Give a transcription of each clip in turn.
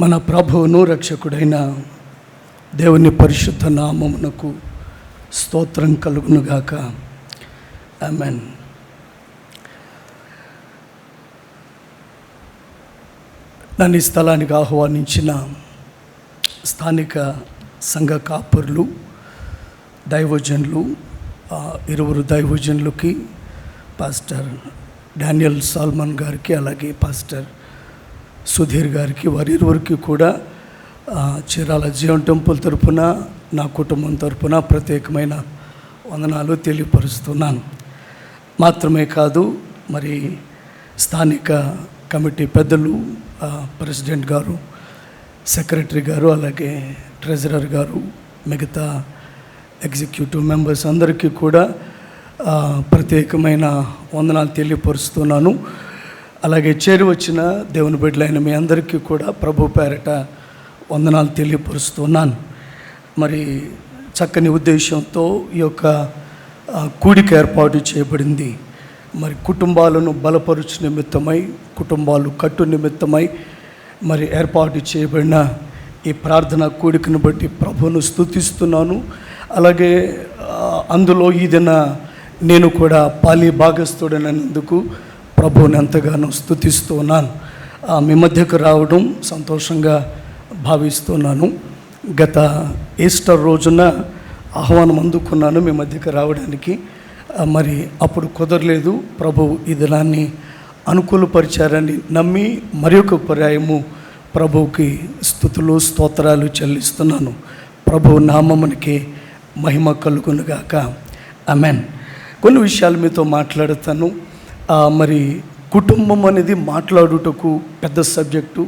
మన ప్రభువును రక్షకుడైన దేవుని పరిశుద్ధ నామమునకు స్తోత్రం కలుగునుగాక. ఆమేన్. నన్ను ఈ స్థలానికి ఆహ్వానించిన స్థానిక సంఘ కాపరులు, దైవజనులు, 20 దైవజనులకి, పాస్టర్ డానియల్ సాల్మన్ గారికి, అలాగే పాస్టర్ సుధీర్ గారికి, వారిరువురికి కూడా చీరాల జీవన్ టెంపుల్ తరపున, నా కుటుంబం తరపున ప్రత్యేకమైన వందనాలు తెలియపరుస్తున్నాను. మాత్రమే కాదు, మరి స్థానిక కమిటీ పెద్దలు, ప్రెసిడెంట్ గారు, సెక్రటరీ గారు, అలాగే ట్రెజరర్ గారు, మిగతా ఎగ్జిక్యూటివ్ మెంబర్స్ అందరికీ కూడా ప్రత్యేకమైన వందనాలు తెలియపరుస్తున్నాను. అలాగే చేరి వచ్చిన దేవుని బిడ్డలైన మీ అందరికీ కూడా ప్రభు పేరట వందనాలు తెలియపరుస్తున్నాను. మరి చక్కని ఉద్దేశంతో ఈ యొక్క కూడిక ఏర్పాటు చేయబడింది. మరి కుటుంబాలను బలపరుచు నిమిత్తమై, కుటుంబాలు కట్టు నిమిత్తమై మరి ఏర్పాటు చేయబడిన ఈ ప్రార్థన కూడికను బట్టి ప్రభువును స్తుతిస్తున్నాను. అలాగే అందులో ఈ దిన నేను కూడా పాలి భాగస్థుడైనందుకు ప్రభువుని ఎంతగానో స్తుతిస్తున్నాను. మీ మధ్యకు రావడం సంతోషంగా భావిస్తున్నాను. గత ఈస్టర్ రోజున ఆహ్వానం అందుకున్నాను మీ మధ్యకు రావడానికి. మరి అప్పుడు కుదరలేదు. ప్రభు ఈ దినాన్ని అనుకూలపరిచారని నమ్మి మరి ఒక పర్యాయము ప్రభువుకి స్తుతులు స్తోత్రాలు చెల్లిస్తున్నాను. ప్రభు నామమునికి మహిమ కలుగునుగాక. ఆమేన్. కొన్ని విషయాలు మీతో మాట్లాడతాను. మరి కుటుంబం అనేది మాట్లాడుటకు పెద్ద సబ్జెక్టు.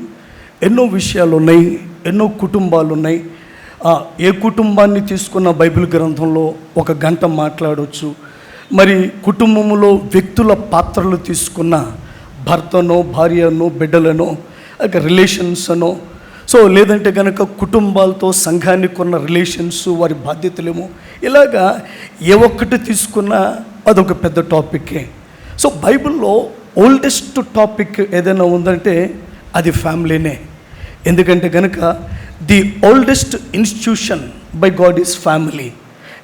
ఎన్నో విషయాలు ఉన్నాయి, ఎన్నో కుటుంబాలు ఉన్నాయి. ఏ కుటుంబాన్ని తీసుకున్న బైబిల్ గ్రంథంలో 1 గంట మాట్లాడవచ్చు. మరి కుటుంబంలో వ్యక్తుల పాత్రలు తీసుకున్న భర్తనో, భార్యనో, బిడ్డలనో, రిలేషన్స్ అనో, లేదంటే కనుక కుటుంబాలతో సంఘానికి ఉన్న రిలేషన్స్, వారి బాధ్యతలేమో, ఇలాగా ఏ ఒక్కటి తీసుకున్నా అదొక పెద్ద టాపిక్కే. బైబిల్లో ఓల్డెస్ట్ టాపిక్ ఏదైనా ఉందంటే అది ఫ్యామిలీనే. ఎందుకంటే కనుక the oldest institution by God is family.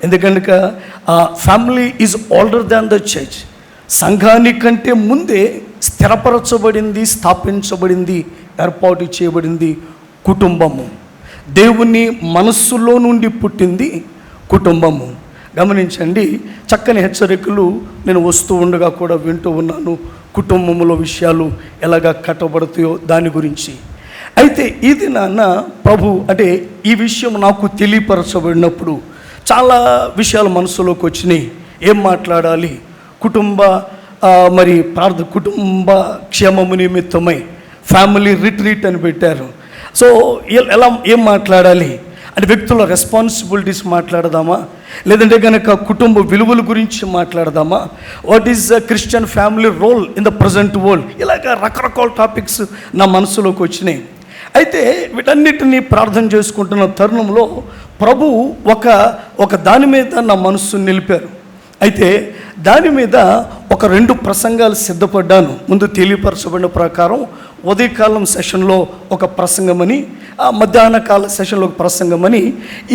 ఎందుకనుక family is older than the church. సంఘానికంటే ముందే స్థిరపరచబడింది, స్థాపించబడింది, ఏర్పాటు చేయబడింది కుటుంబము. దేవుని మనస్సులో నుండి పుట్టింది కుటుంబము. గమనించండి, చక్కని హెచ్చరికలు నేను వస్తూ ఉండగా కూడా వింటూ ఉన్నాను. కుటుంబంలో విషయాలు ఎలాగా కట్టబడతాయో దాని గురించి. అయితే ఇది నాన్న ప్రభు అంటే ఈ విషయం నాకు తెలియపరచబడినప్పుడు చాలా విషయాలు మనసులోకి వచ్చినాయి. ఏం మాట్లాడాలి? కుటుంబ కుటుంబ క్షేమము నిమిత్తమై ఫ్యామిలీ రిట్రీట్ అని పెట్టారు. ఏం మాట్లాడాలి అంటే వ్యక్తుల రెస్పాన్సిబిలిటీస్ మాట్లాడదామా, లేదంటే కనుక కుటుంబ విలువల గురించి మాట్లాడదామా, what is Christian family role in the present world, ఇలాగ రకరకాల టాపిక్స్ నా మనసులోకి వచ్చినాయి. అయితే వీటన్నిటినీ ప్రార్థన చేసుకుంటున్న తరుణంలో ప్రభు ఒక దాని మీద నా మనస్సు నిలిపారు. అయితే దాని మీద 2 ప్రసంగాలు సిద్ధపడ్డాను. ముందు తెలియపరచబడిన ప్రకారం ఉదయకాలం సెషన్లో ఒక ప్రసంగమని, మధ్యాహ్న కాల సెషన్లో ఒక ప్రసంగమని,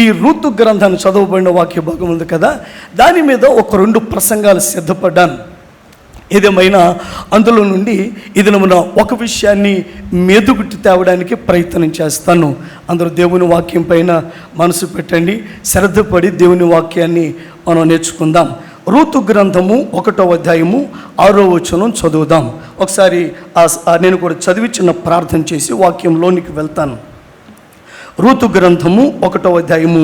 ఈ రూతు గ్రంథాన్ని చదవబడిన వాక్య భాగం ఉంది కదా, దాని మీద 2 ప్రసంగాలు సిద్ధపడ్డాను. ఏదేమైనా అందులో నుండి ఇది ఒక విషయాన్ని మెదుగుటి తేవడానికి ప్రయత్నం చేస్తాను. అందరూ దేవుని వాక్యం పైన మనసు పెట్టండి, శ్రద్ధపడి దేవుని వాక్యాన్ని మనం నేర్చుకుందాం. రూతు గ్రంథము 1వ అధ్యాయము 6వ వచనం చదువుదాం. ఒకసారి నేను కూడా చదివి చిన్న ప్రార్థన చేసి వాక్యంలోనికి వెళ్తాను. రూతు గ్రంథము 1వ అధ్యాయము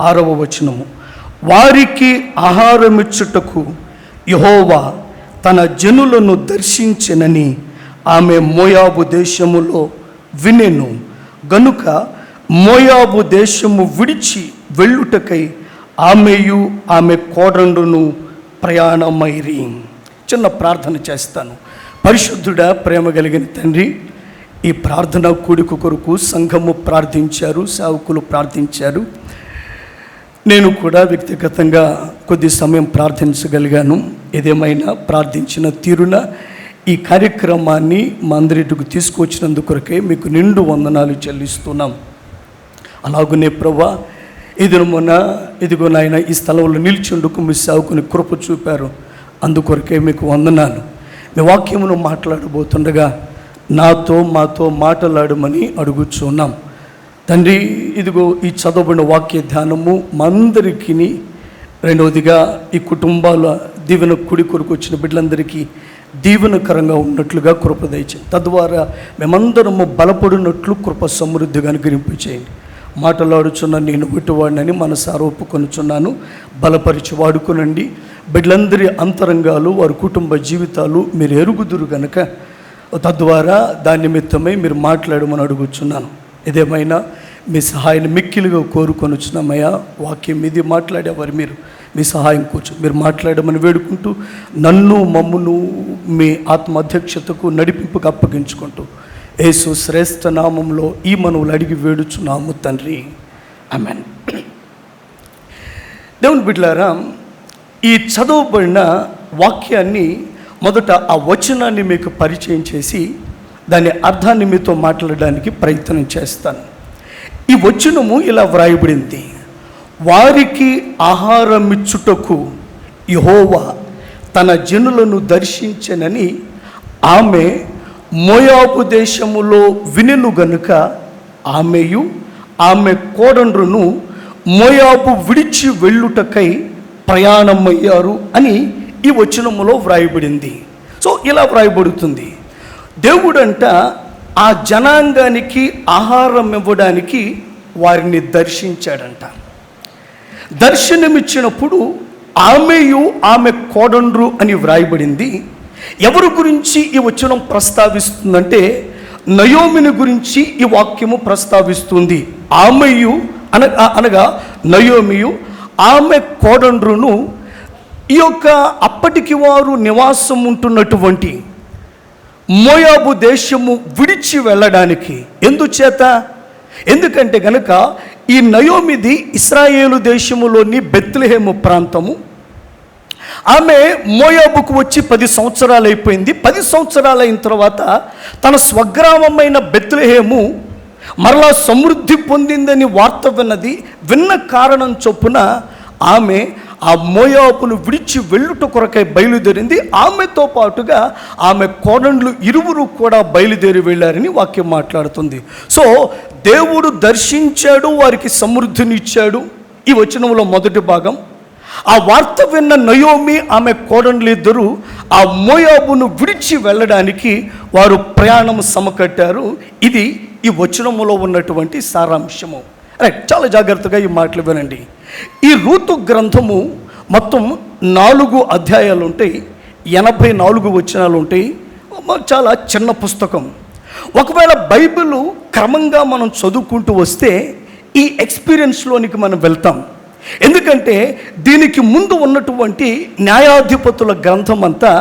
6వ వచనము. వారికి ఆహారమిచ్చుటకు యెహోవా తన జనులను దర్శించెనని ఆమె మోయాబు దేశములో వినెను గనుక మోయాబు దేశము విడిచి వెళ్ళుటకై ఆమెయు ఆమె కోడండును ప్రయాణమైరి. చిన్న ప్రార్థన చేస్తాను. పరిశుద్ధుడా, ప్రేమ కలిగిన తండ్రి, ఈ ప్రార్థన కూడిక కొరకు సంఘము ప్రార్థించారు, సేవకులు ప్రార్థించారు. నేను కూడా వ్యక్తిగతంగా కొద్ది సమయం ప్రార్థించగలిగాను. ఏదేమైనా ప్రార్థించిన తీరున ఈ కార్యక్రమాన్ని మా అందరిటికి తీసుకొచ్చినందుకు కొరకే మీకు నిండు వందనాలు చెల్లిస్తున్నాం. అలాగనే ప్రభా, ఇదిగో నాయన ఈ స్థలంలో నిలిచిండుకు మీ సేవకుని కృప చూపారు, అందుకొరకే మీకు వందనాలు. మీ వాక్యమును మాట్లాడబోతుండగా మాతో మాట్లాడమని అడుగుచున్నాం తండ్రి. ఇదిగో ఈ చదవబడిన వాక్య ధ్యానము మా అందరికీ, రెండవదిగా ఈ కుటుంబాల దీవెన కుడి కొరకు వచ్చిన బిడ్డలందరికీ దీవెనకరంగా ఉన్నట్లుగా కృప దయచేయండి. తద్వారా మేమందరము బలపడినట్లు కృప సమృద్ధిగా అనుగ్రహింపచేయండి. మాట్లాడుచున్న నేను విట్టువాడినని మనసారా ఒప్పుకొనుచున్నాను. బలపరిచి వాడుకునండి. బిడ్డలందరి అంతరంగాలు, వారి కుటుంబ జీవితాలు మీరు ఎరుగుదురు గనక తద్వారా దాని నిమిత్తమై మీరు మాట్లాడమని అడుగుచున్నాను. ఏదేమైనా మీ సహాయాన్ని మిక్కిలిగా కోరుకొనుచున్నామయ్యా. వాక్యం ఇది మాట్లాడేవారు మీరు, మీ సహాయం మీరు మాట్లాడమని వేడుకుంటూ, మమ్మును మీ ఆత్మ అధ్యక్షతకు నడిపింపుకు అప్పగించుకుంటూ యేసు శ్రేష్ఠ నామంలో ఈ మనవులు అడిగి వేడుచున్నాము తండ్రి, ఆమేన్. దేవుని బిడ్డలారా, ఈ చదవబడిన వాక్యాన్ని మొదట ఆ వచనాన్ని మీకు పరిచయం చేసి దాని అర్థాన్ని మీతో మాట్లాడడానికి ప్రయత్నం చేస్తాను. ఈ వచనము ఇలా వ్రాయబడింది: వారికి ఆహారమిచ్చుటకు యెహోవా తన జనులను దర్శించెనని ఆమె మోయాబు దేశములో వినెను గనుక ఆమెయు ఆమె కోడండ్రును మోయాబు విడిచి వెళ్ళుటకై ప్రయాణమయ్యారు అని ఈ వచనములో వ్రాయబడింది. సో ఇలా వ్రాయబడుతుంది, దేవుడంట ఆ జనాంగానికి ఆహారం ఇవ్వడానికి వారిని దర్శించాడంట. దర్శనమిచ్చినప్పుడు ఆమెయు ఆమె కోడండ్రు అని వ్రాయబడింది. ఎవరి గురించి ఈ వచనం ప్రస్తావిస్తుందంటే నయోమిని గురించి ఈ వాక్యము ప్రస్తావిస్తుంది. ఆమెయు అనగా నయోమియు ఆమె కోడండ్రును ఈ యొక్క అప్పటికి వారు నివాసం ఉంటున్నటువంటి మోయాబు దేశము విడిచి వెళ్ళడానికి ఎందుచేత? ఎందుకంటే గనక ఈ నయోమిది ఇశ్రాయేలు దేశములోని బెత్లెహేము ప్రాంతము. ఆమె మోయాబుకు వచ్చి 10 సంవత్సరాలు అయిపోయింది. 10 సంవత్సరాలు అయిన తర్వాత తన స్వగ్రామమైన బెత్లెహేము మరలా సమృద్ధి పొందిందని వార్త విన్న కారణం చొప్పున ఆమె ఆ మోయాబును విడిచి వెళ్ళుట కొరకై బయలుదేరింది. ఆమెతో పాటుగా ఆమె కోడండ్లు ఇరువురు కూడా బయలుదేరి వెళ్ళారని వాక్యం మాట్లాడుతుంది. సో దేవుడు దర్శించాడు, వారికి సమృద్ధినిచ్చాడు. ఈ వచనంలో మొదటి భాగం. ఆ వార్త విన్న నయోమి ఆమె కోడండ్లు ఇద్దరు ఆ మోయాబును విడిచి వెళ్ళడానికి వారు ప్రయాణం సమకట్టారు. ఇది ఈ వచనములో ఉన్నటువంటి సారాంశము. రైట్, చాలా జాగ్రత్తగా ఈ మాటలు వినండి. ఈ రూతు గ్రంథము మొత్తం 4 అధ్యాయాలు ఉంటాయి, 84 వచనాలు ఉంటాయి. చాలా చిన్న పుస్తకం. ఒకవేళ బైబిల్ క్రమంగా మనం చదువుకుంటూ వస్తే ఈ ఎక్స్పీరియన్స్లోనికి మనం వెళ్తాం. ఎందుకంటే దీనికి ముందు ఉన్నటువంటి న్యాయాధిపతుల గ్రంథం అంతా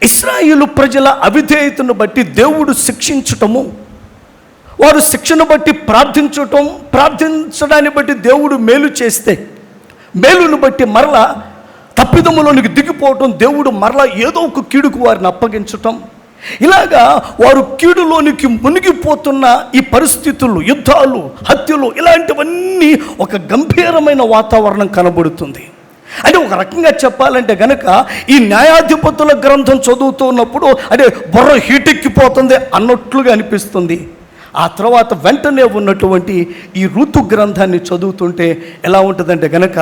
ఇశ్రాయేలు ప్రజల అవిధేయతను బట్టి దేవుడు శిక్షించటము, వారు శిక్షను బట్టి ప్రార్థించడాన్ని బట్టి దేవుడు మేలు చేస్తే మేలును బట్టి మరలా తప్పిదములోనికి దిగిపోవటం, దేవుడు మరలా ఏదో ఒక కీడుకు వారిని అప్పగించటం, ఇలాగా వారు కీడులోనికి మునిగిపోతున్న ఈ పరిస్థితులు, యుద్ధాలు, హత్యలు, ఇలాంటివన్నీ ఒక గంభీరమైన వాతావరణం కనబడుతుంది. అంటే ఒక రకంగా చెప్పాలంటే గనక ఈ న్యాయాధిపతుల గ్రంథం చదువుతున్నప్పుడు అంటే బుర్ర హీటెక్కిపోతుంది అన్నట్లుగా అనిపిస్తుంది. ఆ తర్వాత వెంటనే ఉన్నటువంటి ఈ ఋతు గ్రంథాన్ని చదువుతుంటే ఎలా ఉంటుందంటే గనక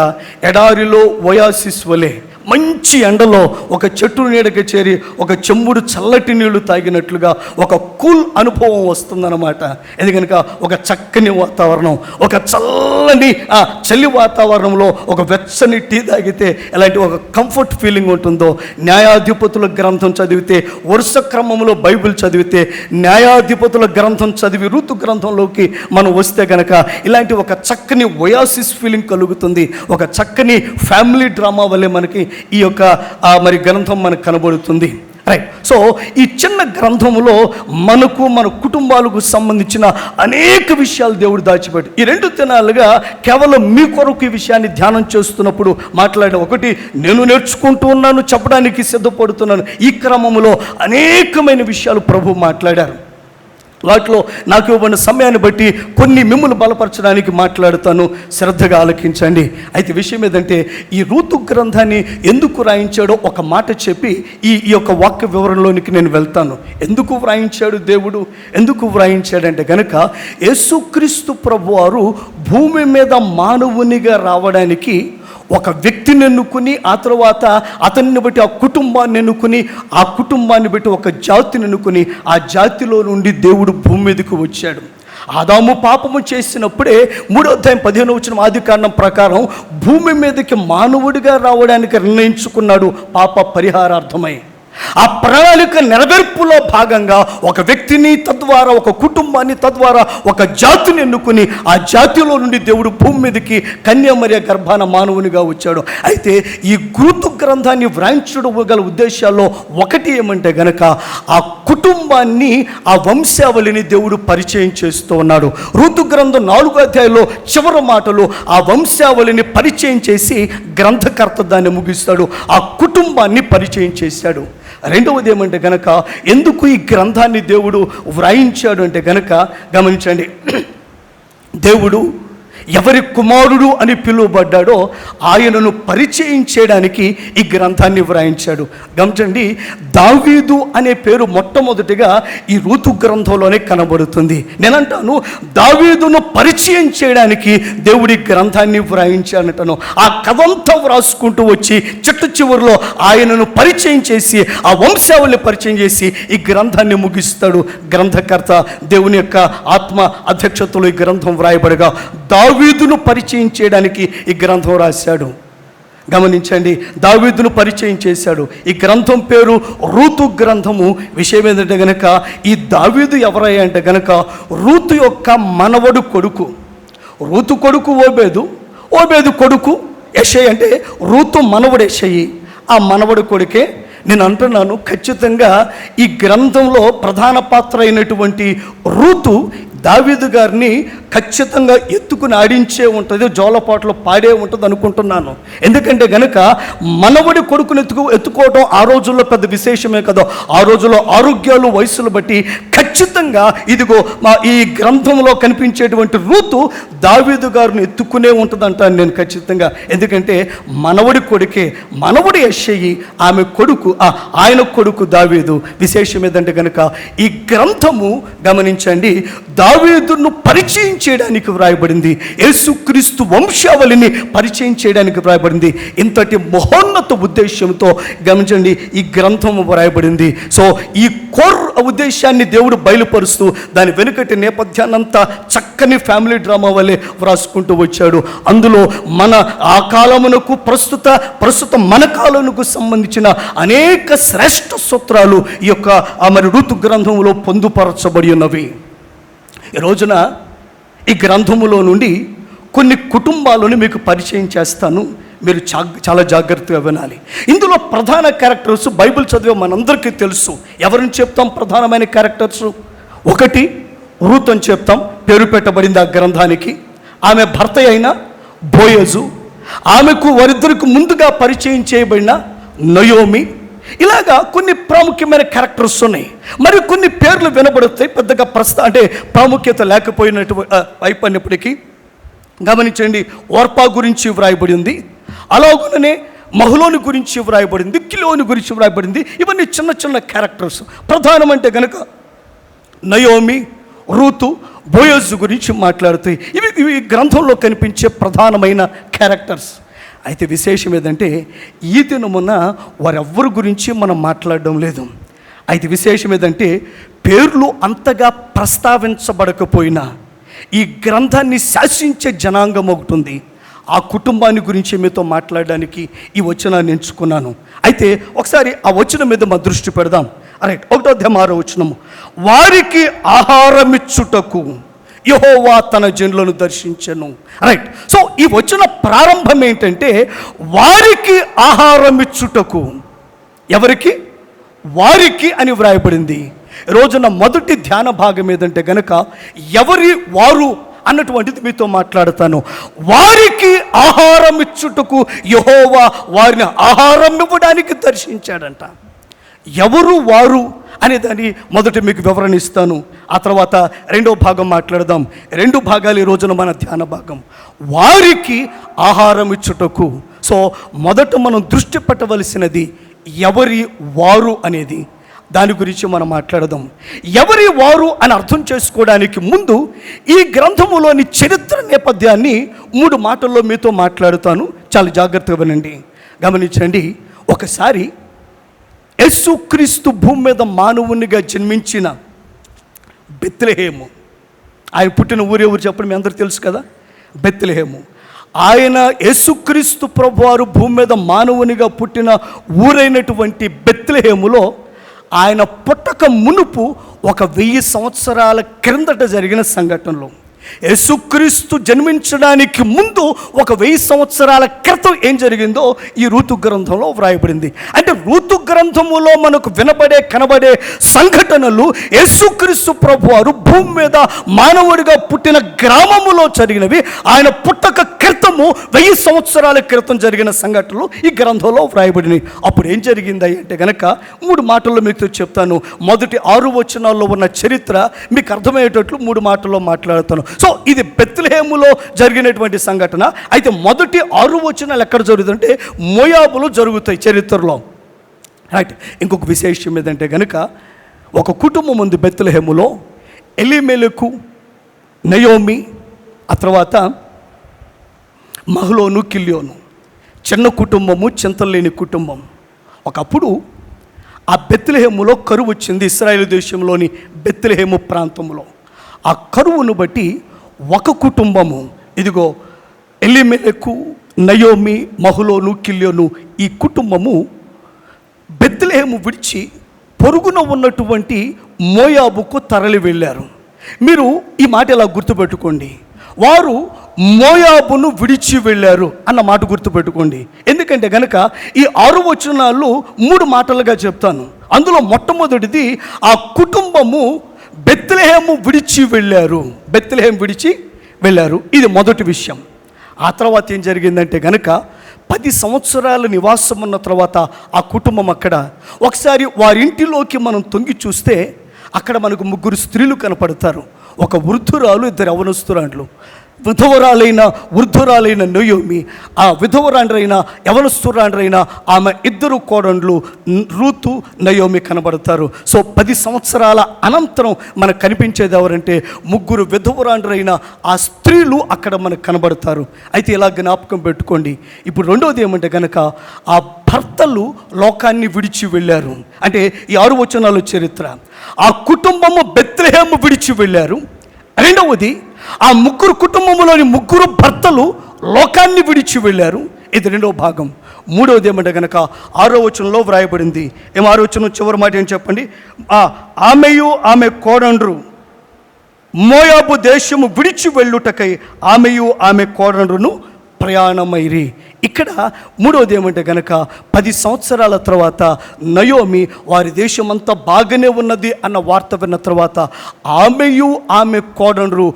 ఎడారిలో ఒయాసిస్ వలె మంచి ఎండలో ఒక చెట్టు నీడకి చేరి ఒక చెంబుడు చల్లటి నీళ్లు తాగినట్లుగా ఒక కూల్ అనుభవం వస్తుందన్నమాట. ఎందుకనక ఒక చక్కని వాతావరణం, ఒక చల్లని చలి వాతావరణంలో ఒక వెచ్చని టీ తాగితే ఎలాంటి ఒక కంఫర్ట్ ఫీలింగ్ ఉంటుందో, న్యాయాధిపతుల గ్రంథం చదివితే, వరుస క్రమంలో బైబిల్ చదివితే, న్యాయాధిపతుల గ్రంథం చదివి ఋతు గ్రంథంలోకి మనం వస్తే కనుక ఇలాంటి ఒక చక్కని ఒయాసిస్ ఫీలింగ్ కలుగుతుంది. ఒక చక్కని ఫ్యామిలీ డ్రామా వల్లే మనకి ఈ యొక్క మరి గ్రంథం మనకు కనబడుతుంది. రైట్. సో ఈ చిన్న గ్రంథములో మనకు మన కుటుంబాలకు సంబంధించిన అనేక విషయాలు దేవుడు దాచిపెట్టు. ఈ 2 దినాలుగా కేవలం మీ కొరకు ఈ విషయాన్ని ధ్యానం చేస్తున్నప్పుడు మాట్లాడే ఒకటి, నేను నేర్చుకుంటూ ఉన్నాను, చెప్పడానికి సిద్ధపడుతున్నాను. ఈ క్రమంలో అనేకమైన విషయాలు ప్రభు మాట్లాడారు. వాటిలో నాకు ఇవ్వబడిన సమయాన్ని బట్టి కొన్ని మిమ్ములు బలపరచడానికి మాట్లాడుతాను, శ్రద్ధగా ఆలకించండి. అయితే విషయం ఏదంటే, ఈ రూతు గ్రంథాన్ని ఎందుకు వ్రాయించాడో ఒక మాట చెప్పి ఈ యొక్క వాక్య వివరణలోనికి నేను వెళ్తాను. ఎందుకు వ్రాయించాడు దేవుడు, ఎందుకు వ్రాయించాడంటే కనుక యేసుక్రీస్తు ప్రభువారు భూమి మీద మానవునిగా రావడానికి ఒక వ్యక్తిని ఎన్నుకుని, ఆ తర్వాత అతన్ని బట్టి ఆ కుటుంబాన్ని ఎన్నుకుని, ఆ కుటుంబాన్ని బట్టి ఒక జాతిని ఎన్నుకుని, ఆ జాతిలో నుండి దేవుడు భూమి మీదకు వచ్చాడు. ఆదాము పాపము చేసినప్పుడే 3వ అధ్యాయం 15వ వచనం ఆదికాండం ప్రకారం భూమి మీదకి మానవుడిగా రావడానికి నిర్ణయించుకున్నాడు, పాప పరిహారార్థమై. ఆ ప్రణాళిక నెరవేర్పులో భాగంగా ఒక వ్యక్తిని, తద్వారా ఒక కుటుంబాన్ని, తద్వారా ఒక జాతిని ఎన్నుకుని, ఆ జాతిలో నుండి దేవుడు భూమి మీదకి కన్యామర్య గర్భాన మానవునిగా వచ్చాడు. అయితే ఈ రూతు గ్రంథాన్ని వ్రాయించడం గల ఉద్దేశాల్లో ఒకటి ఏమంటే గనక, ఆ కుటుంబాన్ని, ఆ వంశావళిని దేవుడు పరిచయం చేస్తూ ఉన్నాడు. రూతు గ్రంథం 4వ అధ్యాయంలో చివరి మాటలు ఆ వంశావళిని పరిచయం చేసి గ్రంథకర్త దాన్ని ముగిస్తాడు. ఆ కుటుంబాన్ని పరిచయం చేశాడు. రెండవది ఏమంటే గనక, ఎందుకు ఈ గ్రంథాన్ని దేవుడు వ్రాయించాడు అంటే గనక గమనించండి, దేవుడు ఎవరి కుమారుడు అని పిలువబడ్డాడో ఆయనను పరిచయం చేయడానికి ఈ గ్రంథాన్ని వ్రాయించాడు. గమనించండి, దావీదు అనే పేరు మొట్టమొదటిగా ఈ రూతు గ్రంథంలోనే కనబడుతుంది. నేనంటాను, దావీదును పరిచయం చేయడానికి దేవుడి గ్రంథాన్ని వ్రాయించానంటాను. ఆ కథంతా వ్రాసుకుంటూ వచ్చి చివరిలో ఆయనను పరిచయం చేసి, ఆ వంశావళిని పరిచయం చేసి ఈ గ్రంథాన్ని ముగిస్తాడు గ్రంథకర్త. దేవుని యొక్క ఆత్మ అధ్యక్షతలో ఈ గ్రంథం వ్రాయబడగా దావీదును పరిచయం చేయడానికి ఈ గ్రంథం రాశాడు. గమనించండి, దావీదును పరిచయం చేశాడు. ఈ గ్రంథం పేరు రూతు గ్రంథము. విషయం ఏంటంటే గనక, ఈ దావీదు ఎవరయ్యా అంటే గనక రూతు యొక్క మనవడు కొడుకు. రూతు కొడుకు ఓబేదు, ఓబేదు కొడుకు యెషయి. అంటే రూతు మనవడు యెషయి, ఆ మనవడు కొడుకే. నేను అంటున్నాను, ఖచ్చితంగా ఈ గ్రంథంలో ప్రధాన పాత్ర అయినటువంటి రూతు దావీదు గారిని ఖచ్చితంగా ఎత్తుకుని ఆడించే ఉంటుంది, జోలపాటలో పాడే ఉంటుంది అనుకుంటున్నాను. ఎందుకంటే గనక మనవడి కొడుకుని ఎత్తుకోవడం ఆ రోజుల్లో పెద్ద విశేషమే కదా. ఆ రోజుల్లో ఆరోగ్యాలు, వయసులు బట్టి ఖచ్చితంగా ఇదిగో ఈ గ్రంథంలో కనిపించేటువంటి రూతు దావీదు గారిని ఎత్తుకునే ఉంటుంది అంటాను నేను ఖచ్చితంగా. ఎందుకంటే మనవడి కొడుకే, మనవడి యెషయి, ఆమె కొడుకు, ఆయన కొడుకు దావీదు. విశేషం ఏదంటే గనక ఈ గ్రంథము గమనించండి, దావీదును పరిచయం చేయడానికి వ్రాయబడింది, యేసుక్రీస్తు వంశావళిని పరిచయం చేయడానికి వ్రాయబడింది. ఇంతటి మహోన్నత ఉద్దేశంతో గమనించండి ఈ గ్రంథం వ్రాయబడింది. సో ఈ కోర్ ఉద్దేశాన్ని దేవుడు బయలుపరుస్తూ దాని వెనుకటి నేపథ్యాన్నంతా చక్కని ఫ్యామిలీ డ్రామా వల్లే వ్రాసుకుంటూ వచ్చాడు. అందులో మన ఆ కాలమునకు ప్రస్తుత మన కాలమునకు సంబంధించిన అనేక శ్రేష్ఠ సూత్రాలు ఈ యొక్క మరి రూతు గ్రంథంలో పొందుపరచబడి ఉన్నవి. ఈ రోజున ఈ గ్రంథములో నుండి కొన్ని కుటుంబాలను మీకు పరిచయం చేస్తాను, మీరు చాలా జాగ్రత్తగా వినాలి. ఇందులో ప్రధాన క్యారెక్టర్స్ బైబిల్ చదివే మనందరికీ తెలుసు. ఎవరిని చెప్తాం ప్రధానమైన క్యారెక్టర్స్? ఒకటి రూత్ అని చెప్తాం, పేరు పెట్టబడింది ఆ గ్రంథానికి. ఆమె భర్త అయిన బోయజు, ఆమెకు వారిద్దరికి ముందుగా పరిచయం చేయబడిన నయోమి. ఇలాగా కొన్ని ప్రాముఖ్యమైన క్యారెక్టర్స్ ఉన్నాయి. మరి కొన్ని పేర్లు వినబడుతాయి, పెద్దగా అంటే ప్రాముఖ్యత అయిపోయినప్పటికీ. గమనించండి, ఓర్పా గురించి వ్రాయబడి ఉంది, అలాగనే మహులోని గురించి వ్రాయబడింది, కిలోని గురించి వ్రాయబడింది. ఇవన్నీ చిన్న చిన్న క్యారెక్టర్స్. ప్రధానమంటే కనుక నయోమి, రూతు, బోయజు గురించి మాట్లాడుతాయి. ఇవి గ్రంథంలో కనిపించే ప్రధానమైన క్యారెక్టర్స్. అయితే విశేషం ఏదంటే ఈ దినమున వారెవ్వరి గురించి మనం మాట్లాడడం లేదు. అయితే విశేషం ఏదంటే పేర్లు అంతగా ప్రస్తావించబడకపోయినా ఈ గ్రంథాన్ని శాసించే జనాంగం ఒకటి ఉంది. ఆ కుటుంబాన్ని గురించి మీతో మాట్లాడడానికి ఈ వచనాన్ని ఎంచుకున్నాను. అయితే ఒకసారి ఆ వచనం మీద మా దృష్టి పెడదాం. రైట్, 1వ అధ్యాయం 6వ వచనము, వారికి ఆహారమిచ్చుటకు యెహోవా తన జనులను దర్శించెను. రైట్. సో ఈ వచన ప్రారంభం ఏంటంటే వారికి ఆహారం ఇచ్చుటకు. ఎవరికి? వారికి అని వ్రాయబడింది. రోజున మొదటి ధ్యాన భాగం ఏదంటే గనక ఎవరి వారు అన్నటువంటిది మీతో మాట్లాడతాను. వారికి ఆహారం ఇచ్చుటకు యెహోవా వారిని ఆహారం ఇవ్వడానికి దర్శించాడంట. ఎవరు వారు అనే దాన్ని మొదట మీకు వివరణ ఇస్తాను, ఆ తర్వాత రెండో భాగం మాట్లాడదాం. రెండు భాగాలు ఈ రోజున మన ధ్యాన భాగం. వారికి ఆహారం ఇచ్చుటకు. సో మొదట మనం దృష్టి పెట్టవలసినది ఎవరి వారు అనేది, దాని గురించి మనం మాట్లాడదాం. ఎవరి వారు అని అర్థం చేసుకోవడానికి ముందు ఈ గ్రంథములోని చరిత్ర నేపథ్యాన్ని 3 మాటల్లో మీతో మాట్లాడుతాను. చాలా జాగ్రత్తగా వినండి, గమనించండి. ఒకసారి యేసుక్రీస్తు భూమి మీద మానవునిగా జన్మించిన బెత్లెహేము, ఆయన పుట్టిన ఊరు ఎవరు చెప్పండి, మీ అందరికీ తెలుసు కదా, బెత్లెహేము. ఆయన యేసుక్రీస్తు ప్రభువారు భూమి మీద మానవునిగా పుట్టిన ఊరైనటువంటి బెత్లెహేములో ఆయన పుట్టక మునుపు 1000 సంవత్సరాల క్రిందట జరిగిన సంఘటనలు. యేసుక్రీస్తు జన్మించడానికి ముందు 1000 సంవత్సరాల క్రితం ఏం జరిగిందో ఈ రూతు గ్రంథంలో వ్రాయబడింది. అంటే రూతు గ్రంథములో మనకు కనబడే సంఘటనలు యేసుక్రీస్తు ప్రభువారు భూమి మీద మానవుడిగా పుట్టిన గ్రామములో జరిగినవి. ఆయన పుట్టక క్రితము 1000 సంవత్సరాల క్రితం జరిగిన సంఘటనలు ఈ గ్రంథంలో వ్రాయబడినవి. అప్పుడు ఏం జరిగింది అంటే గనక 3 మాటల్లో మీకు చెప్తాను. మొదటి 6 వచనాల్లో ఉన్న చరిత్ర మీకు అర్థమయ్యేటట్లు 3 మాటల్లో మాట్లాడుతాను. సో ఇది బెత్లెహేములో జరిగినటువంటి సంఘటన. అయితే మొదటి 6 వచనాలు ఎక్కడ జరుగుతుందంటే మోయాబులో జరుగుతాయి చరిత్రలో. రైట్. ఇంకొక విశేషం ఏదంటే కనుక ఒక కుటుంబం ఉంది బెత్లెహేములో, ఎలీమెలెకు, నయోమి, ఆ తర్వాత మహ్లోను, కిల్యోను. చిన్న కుటుంబము, చింతలేని కుటుంబం. ఒకప్పుడు ఆ బెత్లెహేములో కరువు వచ్చింది, ఇశ్రాయేలు దేశంలోని బెత్లెహేము ప్రాంతంలో. ఆ కరువును బట్టి ఒక కుటుంబము, ఇదిగో ఎలీమెలెకు, నయోమి, మహ్లోను, కిల్యోను, ఈ కుటుంబము బెత్లెహేము విడిచి పొరుగున ఉన్నటువంటి మోయాబుకు తరలి వెళ్ళారు. మీరు ఈ మాట ఇలా గుర్తుపెట్టుకోండి, వారు మోయాబును విడిచి వెళ్ళారు అన్న మాట గుర్తుపెట్టుకోండి. ఎందుకంటే గనక ఈ 6 వచనాలు 3 మాటలుగా చెప్తాను. అందులో మొట్టమొదటిది ఆ కుటుంబము బెత్లెహేము విడిచి వెళ్ళారు. బెత్లెహేము విడిచి వెళ్ళారు, ఇది మొదటి విషయం. ఆ తర్వాత ఏం జరిగిందంటే గనక 10 సంవత్సరాల నివాసం ఉన్న తర్వాత ఆ కుటుంబం అక్కడ, ఒకసారి వారింటిలోకి మనం తొంగి చూస్తే అక్కడ మనకు 3 స్త్రీలు కనపడతారు. ఒక వృద్ధురాలు, 2 యవనస్తురాండ్లు. వృద్ధురాలైన నయోమి, ఆ విధవరాండ్రైన యవనస్తురాండ్రైన ఆమె 2 కోడళ్ళు రూతు, నయోమి కనబడతారు. సో 10 సంవత్సరాల అనంతరం మనకు కనిపించేది ఎవరంటే 3 విధవరాండ్రైన ఆ స్త్రీలు అక్కడ మనకు కనబడతారు. అయితే ఇలా జ్ఞాపకం పెట్టుకోండి. ఇప్పుడు రెండవది ఏమంటే కనుక ఆ భర్తలు లోకాన్ని విడిచి వెళ్ళారు. అంటే ఈ 6 వచనాల చరిత్ర. ఆ కుటుంబము బెత్లెహేము విడిచి వెళ్ళారు. రెండవది ఆ 3 కుటుంబంలోని 3 భర్తలు లోకాన్ని విడిచి వెళ్ళారు, ఇది రెండవ భాగం. మూడవది ఏమంటే కనుక 6వ వచనంలో వ్రాయబడింది. 6వ వచనం చివరి మాట ఏం చెప్పండి, ఆమెయు ఆమె కోడండ్రు మోయాబు దేశము విడిచి వెళ్ళుటకై ఆమెయు ఆమె కోడండ్రును ప్రయాణమైరి. ఇక్కడ మూడవది ఏమంటే కనుక 10 సంవత్సరాల తర్వాత నయోమి వారి దేశం అంతా బాగానే ఉన్నది అన్న వార్త విన్న తర్వాత ఆమెయు ఆమె కోడన్రు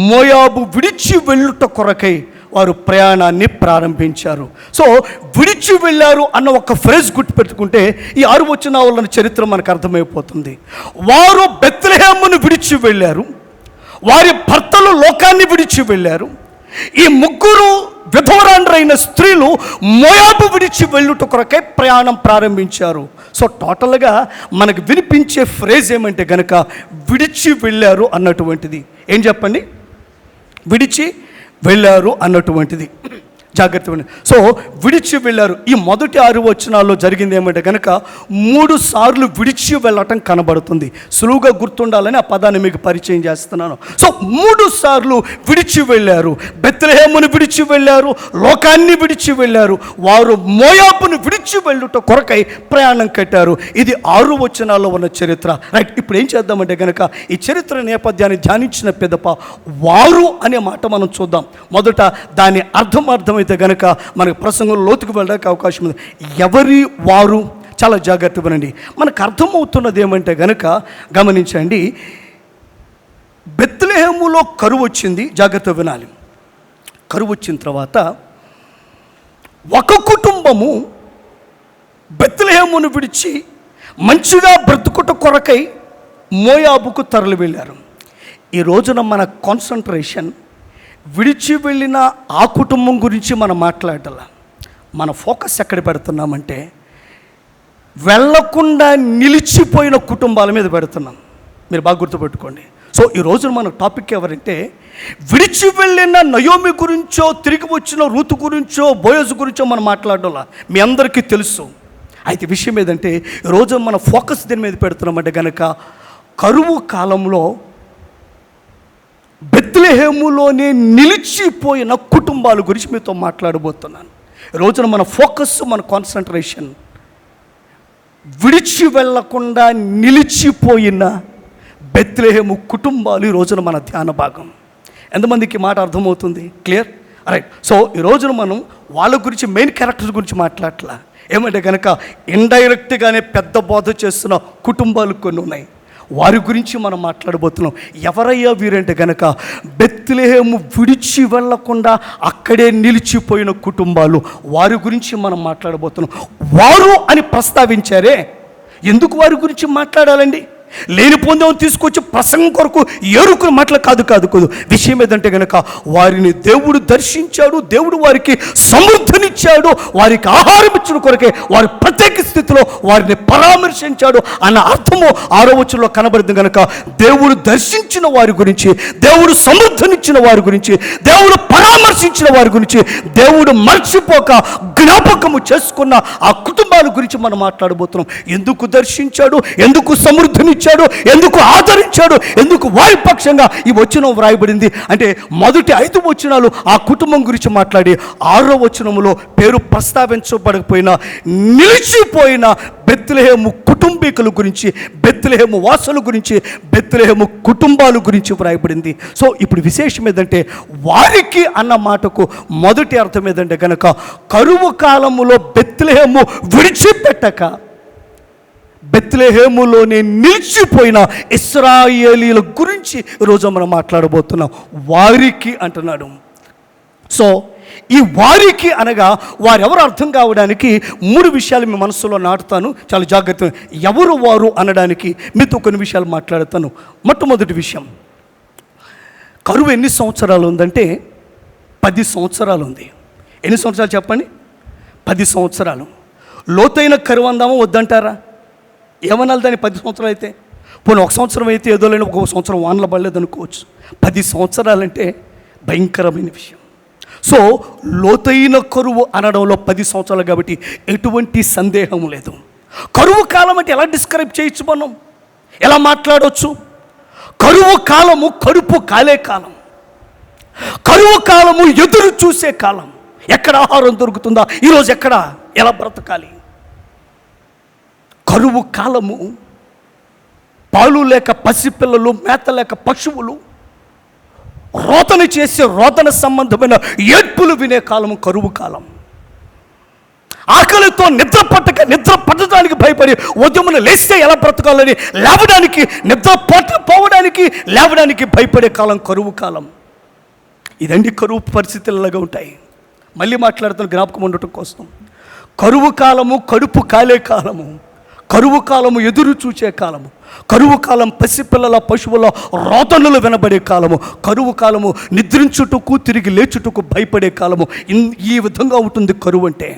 మోయాబు విడిచి వెళ్ళుట కొరకై వారు ప్రయాణాన్ని ప్రారంభించారు. సో విడిచి వెళ్ళారు అన్న ఒక ఫ్రేజ్ గుర్తుపెట్టుకుంటే ఈ 6 వచనాల చరిత్ర మనకు అర్థమైపోతుంది. వారు బెత్లెహేమును విడిచి వెళ్ళారు, వారి భర్తలు లోకాన్ని విడిచి వెళ్ళారు. ఈ 3 విధవరాండ్రైన స్త్రీలు మోయాబు విడిచి వెళ్ళుట కొరకై ప్రయాణం ప్రారంభించారు. సో టోటల్గా మనకు వినిపించే ఫ్రేజ్ ఏమంటే కనుక విడిచి వెళ్ళారు అన్నటువంటిది. ఏం చెప్పండి, విడిచి వెళ్ళారు అన్నటువంటిది. జాగ్రత్తగా. సో విడిచి వెళ్ళారు. ఈ మొదటి 6 వచనాల్లో జరిగింది ఏమంటే కనుక 3 సార్లు విడిచి వెళ్ళటం కనబడుతుంది. సులువుగా గుర్తుండాలని ఆ పదాన్ని మీకు పరిచయం చేస్తున్నాను. సో 3 సార్లు విడిచి వెళ్ళారు. బెత్లెహేమును విడిచి వెళ్ళారు, లోకాన్ని విడిచి వెళ్ళారు, వారు మోయాబును విడిచి వెళ్ళుట కొరకై ప్రయాణం కట్టారు. ఇది 6 వచనాల్లో ఉన్న చరిత్ర. రైట్. ఇప్పుడు ఏం చేద్దామంటే కనుక ఈ చరిత్ర నేపథ్యాన్ని ధ్యానించిన పెదప వారు అనే మాట మనం చూద్దాం. మొదట దాని అర్థమైతే కనుక మనకు ప్రసంగం లోతుకు వెళ్ళడానికి అవకాశం ఉంది. ఎవరి వారు? చాలా జాగ్రత్తగా వినండి. మనకు అర్థమవుతున్నది ఏమంటే గనక గమనించండి. బెత్లెహేములో కరువు వచ్చింది, జాగ్రత్తగా వినాలి. కరువు వచ్చిన తర్వాత ఒక కుటుంబము బెత్లెహేమును విడిచి మంచిగా బ్రతుకుట కొరకై మోయాబుకు తరలి వెళ్ళారు. ఈ రోజున మన కాన్సన్ట్రేషన్ విడిచి వెళ్ళిన ఆ కుటుంబం గురించి మనం మాట్లాడాల. మన ఫోకస్ ఎక్కడ పెడుతున్నామంటే వెళ్ళకుండా నిలిచిపోయిన కుటుంబాల మీద పెడుతున్నాం. మీరు బాగా గుర్తుపెట్టుకోండి. సో ఈ రోజున మన టాపిక్ ఎవరంటే విడిచి వెళ్ళిన నయోమి గురించో, తిరిగి వచ్చిన రూతు గురించో, బోయజు గురించో మనం మాట్లాడాల. మీ అందరికీ తెలుసు. అయితే విషయం ఏదంటే ఈరోజు మన ఫోకస్ దీని మీద పెడుతున్నామంటే కనుక కరువు కాలంలో బెత్లెహేములోనే నిలిచిపోయిన కుటుంబాల గురించి మీతో మాట్లాడబోతున్నాను. ఈరోజున మన ఫోకస్, మన కాన్సన్ట్రేషన్ విడిచి వెళ్ళకుండా నిలిచిపోయిన బెత్లెహేము కుటుంబాలు ఈ రోజున మన ధ్యాన భాగం. ఎంతమందికి మాట అర్థమవుతుంది? క్లియర్? రైట్. సో ఈ రోజున మనం వాళ్ళ గురించి, మెయిన్ క్యారెక్టర్స్ గురించి మాట్లాడట్లా. ఏమంటే కనుక ఇండైరెక్ట్గానే పెద్ద బోధ చేస్తున్న కుటుంబాలు కొన్ని ఉన్నాయి. వారి గురించి మనం మాట్లాడబోతున్నాం. ఎవరయ్యా వీరంటే కనుక బెత్లెహేము విడిచి వెళ్ళకుండా అక్కడే నిలిచిపోయిన కుటుంబాలు. వారి గురించి మనం మాట్లాడబోతున్నాం. వారు అని ప్రస్తావించారే, ఎందుకు వారి గురించి మాట్లాడాలండి? లేని పొందేమని తీసుకొచ్చి ప్రసంగం కొరకు ఏరుకుని మాటలు కాదు. విషయం ఏదంటే కనుక వారిని దేవుడు దర్శించాడు, దేవుడు వారికి సమృద్ధినిచ్చాడు, వారికి ఆహారం ఇచ్చిన కొరకే వారి ప్రత్యేక స్థితిలో వారిని పరామర్శించాడు అన్న అర్థము 6వ వచనంలో కనబడింది. కనుక దేవుడు దర్శించిన వారి గురించి, దేవుడు సమృద్ధినిచ్చిన వారి గురించి, దేవుడు పరామర్శించిన వారి గురించి, దేవుడు మర్చిపోక జ్ఞాపకము చేసుకున్న ఆ కుటుంబాల గురించి మనం మాట్లాడబోతున్నాం. ఎందుకు దర్శించాడు, ఎందుకు సమృద్ధిని ఇచ్చాడు, ఎందుకు ఆదరించాడు, ఎందుకు వారి పక్షంగా ఈ వచనం వ్రాయబడింది అంటే మొదటి 5 వచనాలు ఆ కుటుంబం గురించి మాట్లాడి 6వ వచనములో పేరు ప్రస్తావించబడకపోయినా నిలిచిపోయిన బెత్లెహేము కుటుంబీకుల గురించి, బెత్లెహేము వాసుల గురించి, బెత్లెహేము కుటుంబాల గురించి వ్రాయబడింది. సో ఇప్పుడు విశేషం ఏదంటే వారికి అన్న మాటకు మొదటి అర్థం ఏదంటే కనుక కరువు కాలములో బెత్లెహేము విడిచిపెట్టక బెత్లెహేములోనే నిలిచిపోయిన ఇశ్రాయేలీల గురించి ఈరోజు మనం మాట్లాడబోతున్నాం. వారికి అంటున్నాడు. సో ఈ వారికి అనగా వారెవరు అర్థం కావడానికి 3 విషయాలు మీ మనసులో నాటుతాను. చాలా జాగ్రత్తగా ఎవరు వారు అనడానికి మీతో కొన్ని విషయాలు మాట్లాడుతాను. మొట్టమొదటి విషయం, కరువు ఎన్ని సంవత్సరాలు ఉందంటే 10 సంవత్సరాలు ఉంది. ఎన్ని సంవత్సరాలు చెప్పండి? 10 సంవత్సరాలు. లోతైన కరువు అందామా వద్దంటారా? ఏమనాలి దాన్ని? 10 సంవత్సరాలు అయితే పోనీ 1 సంవత్సరం అయితే ఏదో లేని 1 సంవత్సరం వానలు పడలేదు అనుకోవచ్చు. 10 సంవత్సరాలంటే భయంకరమైన విషయం. సో లోతైన కరువు అనడంలో 10 సంవత్సరాలు కాబట్టి ఎటువంటి సందేహం లేదు. కరువు కాలం అంటే ఎలా డిస్క్రైబ్ చేయొచ్చు, మనం ఎలా మాట్లాడవచ్చు? కరువు కాలము కడుపు కాలే కాలం, కరువు కాలము ఎదురు చూసే కాలం. ఎక్కడ ఆహారం దొరుకుతుందా, ఈరోజు ఎక్కడ, ఎలా బ్రతకాలి? కరువు కాలము పాలు లేక పసిపిల్లలు, మేత లేక పశువులు, రోదన చేసే రోదన సంబంధమైన ఏడ్పులు వినే కాలము కరువు కాలం. ఆకలితో నిద్ర పట్టడానికి భయపడి ఉదయమున లేస్తే ఎలా బ్రతకాలని లేవడానికి, నిద్ర పోవడానికి లేవడానికి భయపడే కాలం కరువు కాలం. ఇదండి కరువు పరిస్థితులలాగా ఉంటాయి. మళ్ళీ మాట్లాడుతున్న జ్ఞాపకం ఉండటం కోసం. కరువు కాలము కడుపు కాలే కాలము, కరువు కాలము ఎదురు చూచే కాలము, కరువు కాలం పసిపిల్లల పశువుల రోదనలు వినబడే కాలము, కరువు కాలము నిద్రించుటకు తిరిగి లేచుటకు భయపడే కాలము. ఈ విధంగా ఉంటుంది కరువు అంటే.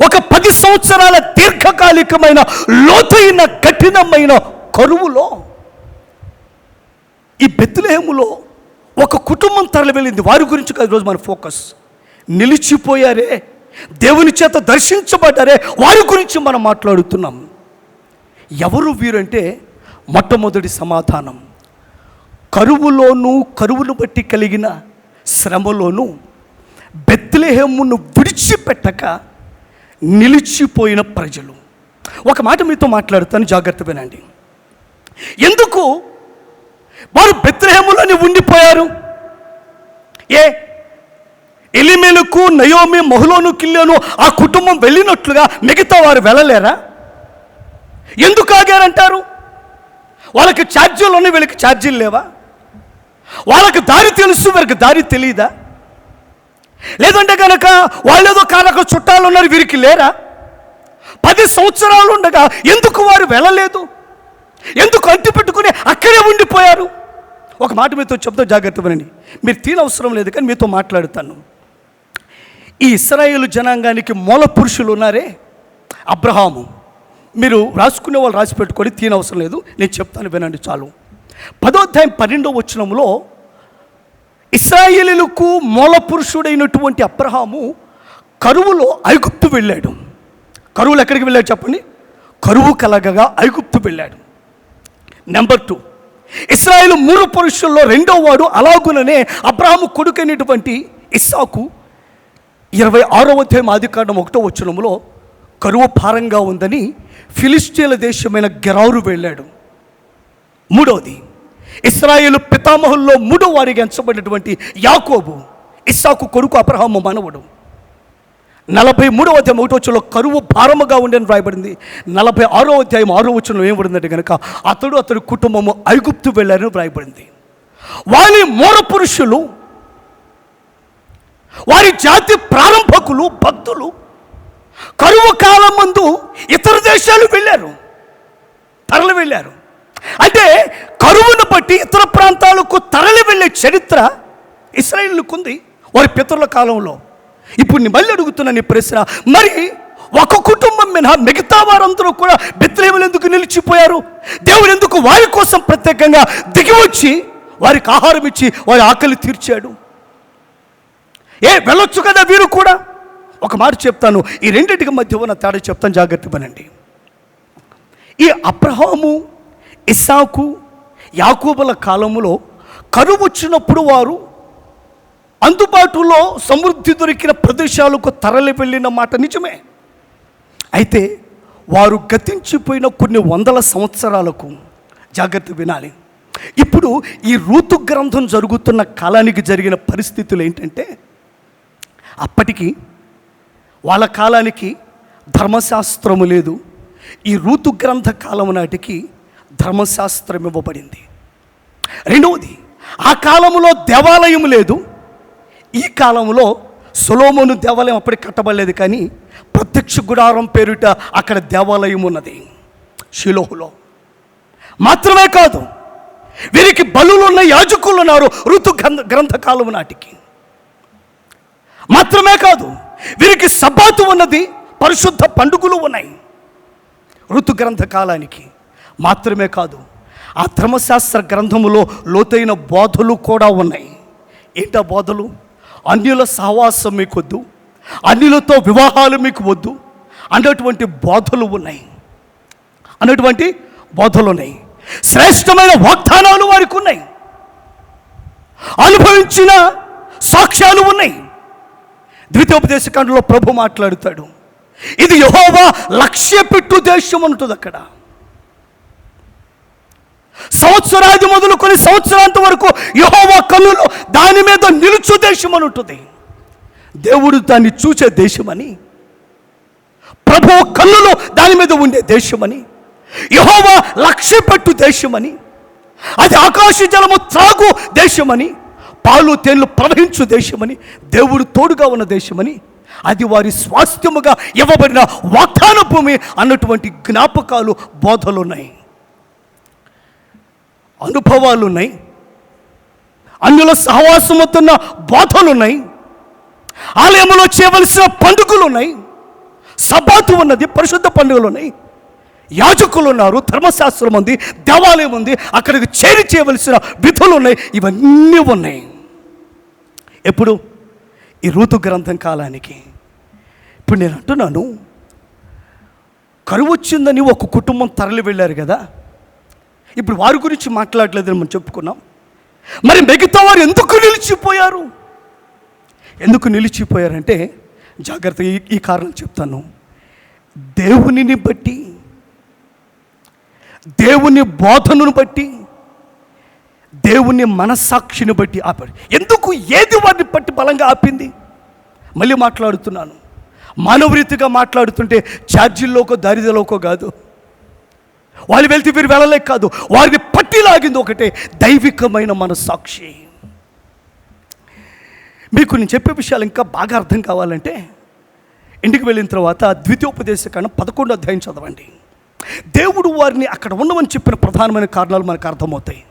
ఒక 10 సంవత్సరాల దీర్ఘకాలికమైన లోతైన కఠినమైన కరువులో ఈ బెత్లెహేములో ఒక కుటుంబం తరలి వెళ్ళింది. వారి గురించి కాదు ఈరోజు మన ఫోకస్. నిలిచిపోయారే, దేవుని చేత దర్శించబడ్డారే, వారి గురించి మనం మాట్లాడుతున్నాం. ఎవరు వీరంటే మొట్టమొదటి సమాధానం, కరువును బట్టి కలిగిన శ్రమలోను బెత్లెహేమును విడిచిపెట్టక నిలిచిపోయిన ప్రజలు. ఒక మాట మీతో మాట్లాడుతాను, జాగ్రత్త వినండి. ఎందుకు వారు బెత్లెహేములోనే ఉండిపోయారు? ఎలీమెలెకు ఎలిమెలకు, నయోమి, మహులోను, కిల్యోను ఆ కుటుంబం వెళ్ళినట్లుగా మిగతా వారు వెళ్ళలేరా? ఎందుకు ఆగారంటారు? వాళ్ళకి ఛార్జీలు ఉన్నాయి, వీళ్ళకి ఛార్జీలు లేవా? వాళ్ళకి దారి తెలుసు, వీరికి దారి తెలియదా? లేదంటే కనుక వాళ్ళేదో కారక చుట్టాలు ఉన్నారు, వీరికి లేరా? 10 సంవత్సరాలు ఉండగా ఎందుకు వారు వెళ్ళలేదు? ఎందుకు అంటి పెట్టుకుని అక్కడే ఉండిపోయారు? ఒక మాట మీతో చెప్తా, జాగ్రత్త వినండి. మీరు తీనవసరం లేదు కానీ మీతో మాట్లాడుతాను. ఈ ఇశ్రాయేలు జనాంగానికి మూల పురుషులు ఉన్నారే, అబ్రహాము. మీరు రాసుకునే వాళ్ళు రాసి పెట్టుకొని తీనవసరం లేదు, నేను చెప్తాను వినండి చాలు. 10వ అధ్యాయం 12వ వచనంలో ఇశ్రాయేలీయులకు మూల పురుషుడైనటువంటి అబ్రహాము కరువులో ఐగుప్తు వెళ్ళాడు. కరువులు ఎక్కడికి వెళ్ళాడు చెప్పండి? కరువు కలగగా ఐగుప్తు వెళ్ళాడు. నెంబర్ 2, ఇశ్రాయేలు 3 పురుషుల్లో 2వ వాడు అలాగుననే అబ్రహాము కొడుకైనటువంటి ఇస్సాకు 26వ అధ్యాయం ఆదికాండం 1వ వచనంలో కరువు భారంగా ఉందని ఫిలిష్తీయుల దేశమైన గెరారు వెళ్ళాడు. 3వది, ఇశ్రాయేలు పితామహుల్లో 3వ వారిగా ఎంచబడినటువంటి యాకోబు, ఇస్సాకు కొడుకు, అబ్రహాము మనవడు. 43వ అధ్యాయం 1వ వచనంలో కరువు భారముగా ఉండని రాయబడింది. 46వ అధ్యాయం 6వ వచనంలో ఏం పడిందంటే కనుక అతడు కుటుంబము ఐగుప్తు వెళ్ళారని రాయబడింది. వారి మూల పురుషులు, వారి జాతి ప్రారంభకులు, భక్తులు కరువు కాలం ముందు ఇతర దేశాలు వెళ్ళారు, తరలి వెళ్ళారు. అంటే కరువును బట్టి ఇతర ప్రాంతాలకు తరలి వెళ్ళే చరిత్ర ఇశ్రాయేలుకు ఉంది వారి పితరుల కాలంలో. ఇప్పుడు నేను మళ్ళీ అడుగుతున్నాను ఈ ప్రశ్న, మరి ఒక కుటుంబం మినహా మిగతా వారందరూ కూడా బెత్లెహేములో ఎందుకు నిలిచిపోయారు? దేవుడు ఎందుకు వారి కోసం ప్రత్యేకంగా దిగి వచ్చి వారికి ఆహారం ఇచ్చి వారి ఆకలి తీర్చాడు? వెళ్ళొచ్చు కదా వీరు కూడా. ఒక మాట చెప్తాను, ఈ రెండింటికి మధ్య ఉన్న తేడా చెప్తాను, జాగ్రత్త పనండి. ఈ అబ్రహాము, ఇస్సాకు, యాకోబుల కాలంలో కరువు వచ్చినప్పుడు వారు అందుబాటులో సమృద్ధి దొరికిన ప్రదేశాలకు తరలి వెళ్ళిన మాట నిజమే. అయితే వారు గతించిపోయిన కొన్ని వందల సంవత్సరాలకు, జాగ్రత్త వినాలి, ఇప్పుడు ఈ రూతు గ్రంథం జరుగుతున్న కాలానికి జరిగిన పరిస్థితులు ఏంటంటే, అప్పటికి వాళ్ళ కాలానికి ధర్మశాస్త్రము లేదు. ఈ రూతు గ్రంథ కాలం నాటికి ధర్మశాస్త్రం ఇవ్వబడింది. 2వది, ఆ కాలంలో దేవాలయం లేదు. ఈ కాలంలో సొలొమోను దేవాలయం అప్పటికి కట్టబడలేదు, కానీ ప్రత్యక్ష గుడారం పేరిట అక్కడ దేవాలయం ఉన్నది షిలోహులో. మాత్రమే కాదు, వీరికి బలులు ఉన్న యాజకులు ఉన్నారు ఋతు గ్రంథకాలం నాటికి. మాత్రమే కాదు, వీరికి సబ్బాతు ఉన్నది, పరిశుద్ధ పండుగలు ఉన్నాయి ఋతు గ్రంథకాలానికి. మాత్రమే కాదు, ఆ ధర్మశాస్త్ర గ్రంథములో లోతైన బోధలు కూడా ఉన్నాయి. ఏంటా బోధలు? అన్యుల సహవాసం మీకు వద్దు, అన్యులతో వివాహాలు మీకు వద్దు అన్నటువంటి బోధలు ఉన్నాయి. శ్రేష్టమైన వాగ్దానాలు వారికి ఉన్నాయి, అనుభవించిన సాక్ష్యాలు ఉన్నాయి. ద్వితీయోపదేశకాండలో ప్రభు మాట్లాడుతాడు, ఇది యెహోవా లక్ష్యపెట్టు దేశం అంటుంది. అక్కడ సంవత్సరాది మొదలుకొని సంవత్సరాంతం వరకు యెహోవా కన్నులు దాని మీద నిలుచు దేశం అని ఉంటుంది. దేవుడు దాన్ని చూసే దేశమని, ప్రభు కన్నులు దాని మీద ఉండే దేశమని, యెహోవా లక్ష్యపెట్టు దేశమని, అది ఆకాశ జలము త్రాగు దేశమని, పాలు తేళ్లు ప్రవహించు దేశమని, దేవుడు తోడుగా ఉన్న దేశమని, అది వారి స్వాస్థ్యముగా ఇవ్వబడిన వాగ్దాన భూమి అన్నటువంటి జ్ఞాపకాలు, బోధలు ఉన్నాయి, అనుభవాలు ఉన్నాయి, అన్యుల సహవాసముతున్న బోధలు ఉన్నాయి, ఆలయంలో చేయవలసిన పండుగలు ఉన్నాయి, సబ్బాతు ఉన్నది, పరిశుద్ధ పండుగలు ఉన్నాయి, యాజకులు ఉన్నారు, ధర్మశాస్త్రం ఉంది, దేవాలయం ఉంది, అక్కడికి చేరి చేయవలసిన విధులు ఉన్నాయి. ఇవన్నీ ఉన్నాయి. ఎప్పుడు? ఈ ఋతు గ్రంథం కాలానికి. ఇప్పుడు నేను అంటున్నాను, కరువు వచ్చిందని ఒక కుటుంబం తరలి వెళ్ళారు కదా, ఇప్పుడు వారి గురించి మాట్లాడలేదని మనం చెప్పుకున్నాం. మరి మిగతా వారు ఎందుకు నిలిచిపోయారు? ఎందుకు నిలిచిపోయారంటే, జాగ్రత్తగా ఈ కారణం చెప్తాను. దేవునిని బట్టి, దేవుని బోధనను బట్టి, దేవుని మనస్సాక్షిని బట్టి ఆపారు. ఎందుకు? ఏది వారిని బట్టి బలంగా ఆపింది? మళ్ళీ మాట్లాడుతున్నాను, మానవరీతిగా మాట్లాడుతుంటే ఛార్జీల్లోకో దారిదలోకో కాదు, వాళ్ళు వెళ్తే వీరు వెళ్ళలేక కాదు, వారిని పట్టిలాగింది ఒకటే దైవికమైన మనస్సాక్షి. మీకు నేను చెప్పే విషయాలు ఇంకా బాగా అర్థం కావాలంటే ఇంటికి వెళ్ళిన తర్వాత ద్వితీయోపదేశకాండం 11వ అధ్యాయం చదవండి. దేవుడు వారిని అక్కడ ఉండమని చెప్పిన ప్రధానమైన కారణాలు మనకు అర్థమవుతాయి.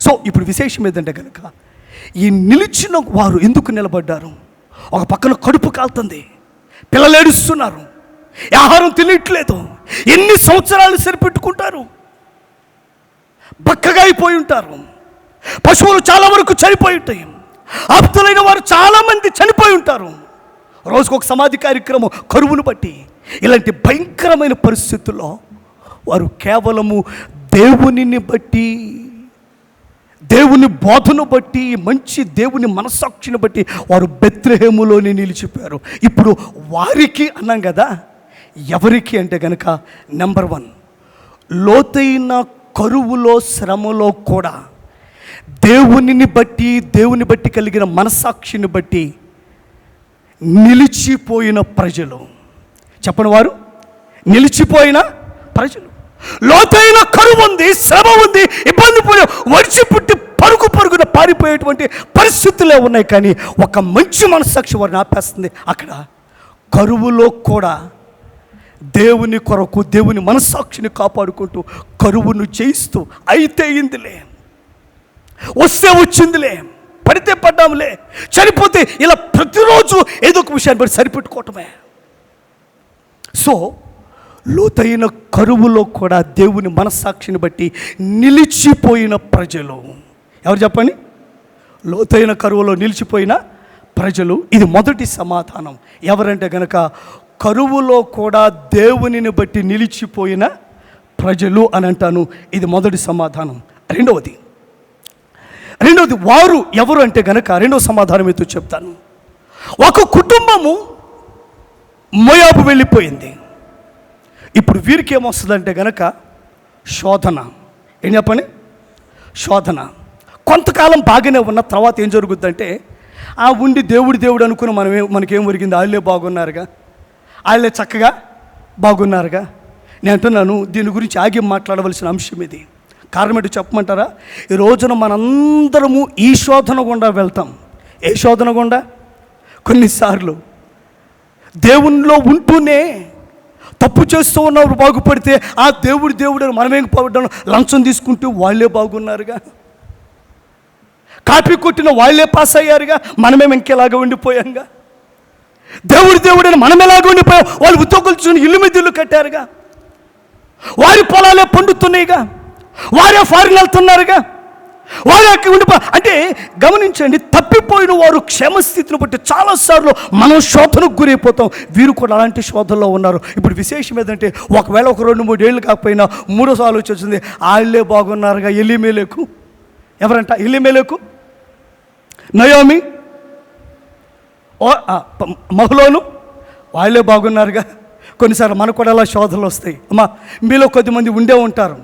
సో ఇప్పుడు విశేషం ఏంటంటే కనుక ఈ నిలిచిన వారు ఎందుకు నిలబడ్డారు? ఒక పక్కన కడుపు కాలుతుంది, పిల్లలు ఏడుస్తున్నారు, ఆహారం తినట్లేదు, ఎన్ని సంవత్సరాలు సరిపెట్టుకుంటారు, బక్కగా అయిపోయి ఉంటారు, పశువులు చాలా వరకు చనిపోయి ఉంటాయి, ఆప్తులైన వారు చాలామంది చనిపోయి ఉంటారు, రోజుకు ఒక సమాధి కార్యక్రమం కరువును బట్టి. ఇలాంటి భయంకరమైన పరిస్థితుల్లో వారు కేవలము దేవునిని బట్టి, దేవుని బోధను బట్టి, మంచి దేవుని మనస్సాక్షిని బట్టి వారు బెత్లెహేములోనే నిలిచిపోయారు. ఇప్పుడు వారికి అన్నాం కదా, ఎవరికి అంటే కనుక నెంబర్ 1, లోతైన కరువులో శ్రమలో కూడా దేవుని బట్టి కలిగిన మనస్సాక్షిని బట్టి నిలిచిపోయిన ప్రజలు. చెప్పని వారు నిలిచిపోయిన ప్రజలు. లోతైన కరువు ఉంది, శ్రమ ఉంది, ఇబ్బంది పోయి వడిచిపుట్టి పరుగున పారిపోయేటువంటి పరిస్థితులే ఉన్నాయి. కానీ ఒక మంచి మనస్సాక్షి వారిని ఆపేస్తుంది. అక్కడ కరువులో కూడా దేవుని కొరకు దేవుని మనస్సాక్షిని కాపాడుకుంటూ కరువును జయిస్తూ అయితే ఇందులే, వస్తే వచ్చిందిలే, పడితే పడ్డాములే, చనిపోతే ఇలా ప్రతిరోజు ఏదో ఒక విషయాన్ని బట్టి సరిపెట్టుకోవటమే. సో లోతైన కరువులో కూడా దేవుని మనస్సాక్షిని బట్టి నిలిచిపోయిన ప్రజలు ఎవరు చెప్పండి? లోతైన కరువులో నిలిచిపోయిన ప్రజలు. ఇది మొదటి సమాధానం. ఎవరంటే గనక కరువులో కూడా దేవునిని బట్టి నిలిచిపోయిన ప్రజలు అని అంటాను. ఇది మొదటి సమాధానం. రెండవది వారు ఎవరు అంటే గనక రెండవ సమాధానం ఏదో చెప్తాను. ఒక కుటుంబము మోయాబు వెళ్ళిపోయింది. ఇప్పుడు వీరికి ఏమొస్తుందంటే గనక శోధన. ఏం చెప్పండి? శోధన. కొంతకాలం బాగానే ఉన్న తర్వాత ఏం జరుగుతుందంటే ఉండి దేవుడు అనుకుని మనకేం ఒరిగింది? వాళ్ళే బాగున్నారుగా, వాళ్ళే చక్కగా బాగున్నారుగా. నేను అంటున్నాను, దీని గురించి ఆగి మాట్లాడవలసిన అంశం ఇది. కారణం ఏంటో చెప్పమంటారా? ఈ రోజున మనందరము ఈ శోధన గుండా వెళ్తాం. ఏ శోధన గుండా? కొన్నిసార్లు దేవునిలో ఉంటూనే తప్పు చేస్తూ ఉన్నవారు బాగుపడితే దేవుడు అని మనమేం పడ్డాను, లంచం తీసుకుంటూ వాళ్ళే బాగున్నారుగా, కాపీ కొట్టిన వాళ్ళే పాస్ అయ్యారుగా, మనమేం ఇంకెలాగా ఉండిపోయాంగా. దేవుడు అని మనం ఎలాగ ఉండిపోయాం, వాళ్ళు ఉద్యోగులు చూసి ఇల్లు మీద ఇల్లు కట్టారుగా, వారి పొలాలే పండుతున్నాయిగా, వారే ఫారిన్ వెళ్తున్నారుగా, వారి ఉండిపో అంటే గమనించండి, తప్పిపోయిన వారు క్షేమస్థితిని బట్టి చాలాసార్లు మనం శోధనకు గురైపోతాం. వీరు కూడా అలాంటి శోధనలో ఉన్నారు. ఇప్పుడు విశేషం ఏంటంటే ఒకవేళ ఒక 2-3 ఏళ్ళు కాకపోయినా మూడోసారి వచ్చింది, వాళ్ళే బాగున్నారుగా. ఎలీమెలెకు ఎవరంట? ఎలీమెలెకు, నయోమి, మహలోను వాళ్ళే బాగున్నారుగా. కొన్నిసార్లు మనకు కూడా అలా శోధనలు వస్తాయి. అమ్మా, మీలో కొద్దిమంది ఉండే ఉంటారు.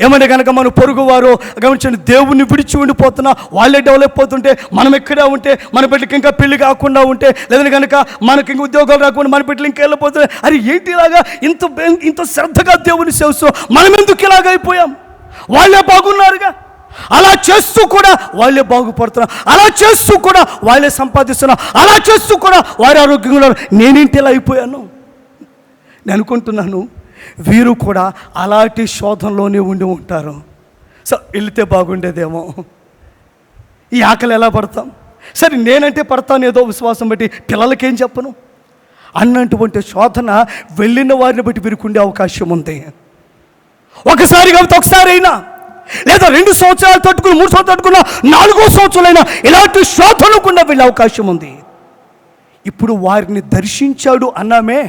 ఏమంటే కనుక మన పొరుగు వారు గమనించండి, దేవుణ్ణి విడిచి ఉండిపోతున్నా వాళ్ళే డెవలప్ అవుతుంటే మనం ఎక్కడే ఉంటే, మన బిడ్డకి ఇంకా పెళ్లి కాకుండా ఉంటే, లేదని కనుక మనకి ఇంక ఉద్యోగాలు రాకుండా మన బిడ్డలు ఇంకా వెళ్ళిపోతున్నాయి. అరే ఏంటి ఇలాగా ఇంత శ్రద్ధగా దేవుని సేవస్తూ మనం ఎందుకు ఇలాగ అయిపోయాం? వాళ్ళే బాగున్నారుగా. అలా చేస్తూ కూడా వాళ్ళే బాగుపడుతున్నారు, అలా చేస్తూ కూడా వాళ్ళే సంపాదిస్తున్నారు, అలా చేస్తూ కూడా వారి ఆరోగ్యంగా ఉన్నారు. నేనేంటి ఇలా అయిపోయాను? నేను అనుకుంటున్నాను వీరు కూడా అలాంటి శోధనలోనే ఉండి ఉంటారు. సో వెళితే బాగుండేదేమో, ఈ ఆకలి ఎలా పడతాం? సరే నేనంటే పడతాను ఏదో విశ్వాసం బట్టి, పిల్లలకేం చెప్పను అన్నటువంటి శోధన వెళ్ళిన వారిని బట్టి వీరికి ఉండే అవకాశం ఉంది. ఒకసారి కాబట్టి ఒకసారి అయినా, లేదా 2 సంవత్సరాలు తట్టుకుని, 3 సంవత్సరాలు తట్టుకున్నా, 4వ సంవత్సరాలైనా ఇలాంటి శోధనకుండా వెళ్ళే అవకాశం ఉంది. ఇప్పుడు వారిని దర్శించాడు అన్నామే.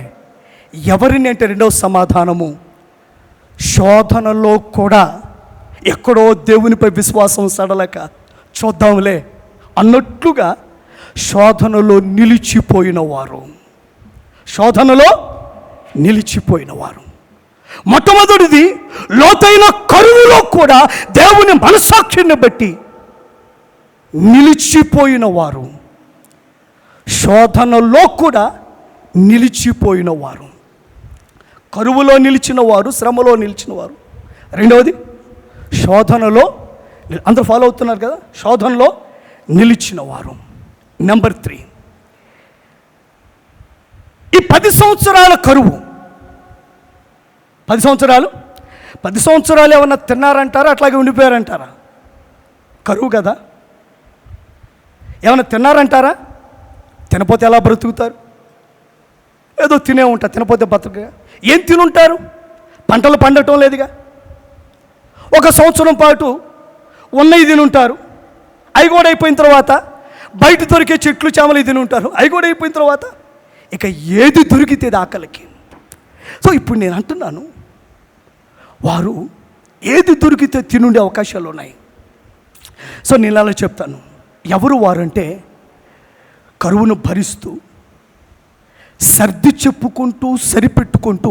ఎవరిని అంటే రెండవ సమాధానము, శోధనలో కూడా ఎక్కడో దేవునిపై విశ్వాసం సడలక చూద్దాంలే అన్నట్లుగా శోధనలో నిలిచిపోయిన వారు. మొట్టమొదటిది, లోతైన కరువులో కూడా దేవుని మనస్సాక్షిని బట్టి నిలిచిపోయిన వారు. శోధనలో కూడా నిలిచిపోయిన వారు. కరువులో నిలిచిన వారు, శ్రమలో నిలిచిన వారు. రెండవది శోధనలో, అందరూ ఫాలో అవుతున్నారు కదా, శోధనలో నిలిచిన వారు. నెంబర్ 3, ఈ 10 సంవత్సరాల కరువు, 10 సంవత్సరాలు ఏమన్నా తిన్నారంటారా, అట్లాగే ఉండిపోయారంటారా? కరువు కదా, ఏమన్నా తిన్నారంటారా? తినపోతే ఎలా బ్రతుకుతారు? ఏదో తినే ఉంటారు, తినపోతే బ్రతుకుగా. ఏం తినుంటారు? పంటలు పండటం లేదుగా. 1 సంవత్సరం పాటు ఉన్నవి తినుంటారు, అవి కూడా అయిపోయిన తర్వాత బయట దొరికే చెట్లు చేమలు తిని ఉంటారు, అవి కూడా అయిపోయిన తర్వాత ఇక ఏది దొరికితే ఆకలికి. సో ఇప్పుడు నేను అంటున్నాను, వారు ఏది దొరికితే తినుండే అవకాశాలు ఉన్నాయి. సో నేను అలా చెప్తాను, ఎవరు వారంటే కరువును భరిస్తూ, సర్ది చెప్పుకుంటూ, సరిపెట్టుకుంటూ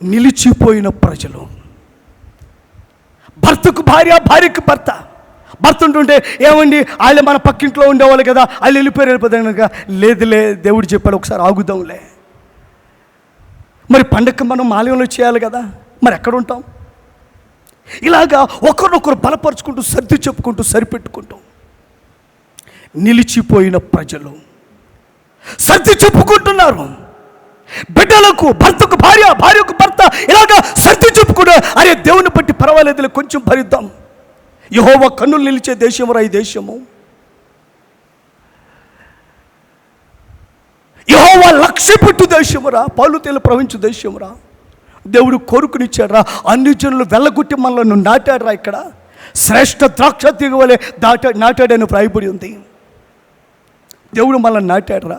నిలిచిపోయిన ప్రజలు. భర్తకు భార్య, భార్యకు భర్త. భర్త ఉంటుంటే ఏమండి వాళ్ళు మన పక్కింట్లో ఉండేవాళ్ళు కదా, వాళ్ళు వెళ్ళిపోయారు. లేదులే, దేవుడు చెప్పాడు ఒకసారి ఆగుదాంలే. మరి పండగ మనం ఆలయంలో చేయాలి కదా, మరి ఎక్కడ ఉంటాం? ఇలాగా ఒకరినొకరు బలపరుచుకుంటూ, సర్ది చెప్పుకుంటూ, సరిపెట్టుకుంటూ నిలిచిపోయిన ప్రజలు సర్ది చెప్పుకుంటున్నారు. బిడ్డలకు భర్తకు భార్య, భార్యకు భర్త ఇలాగా సర్ది చెప్పుకుంటూ, అరే దేవుని బట్టి పర్వాలేదులే, కొంచెం భరిద్దాం. యెహోవా కన్నులు నిలిచే దేశమురా ఈ దేశము, యెహోవా లక్ష్య పెట్టు దేశమురా, పాలు తేలు ప్రవహించు దేశమురా. దేవుడు కోరుకునిచ్చాడురా, అన్ని జనులు వెళ్ళగొట్టి మనల్ని నాటాడురా. ఇక్కడ శ్రేష్ఠ ద్రాక్ష తీగ వలె నాటాడని వ్రాయబడి ఉంది. దేవుడు మనల్ని నాటాడురా.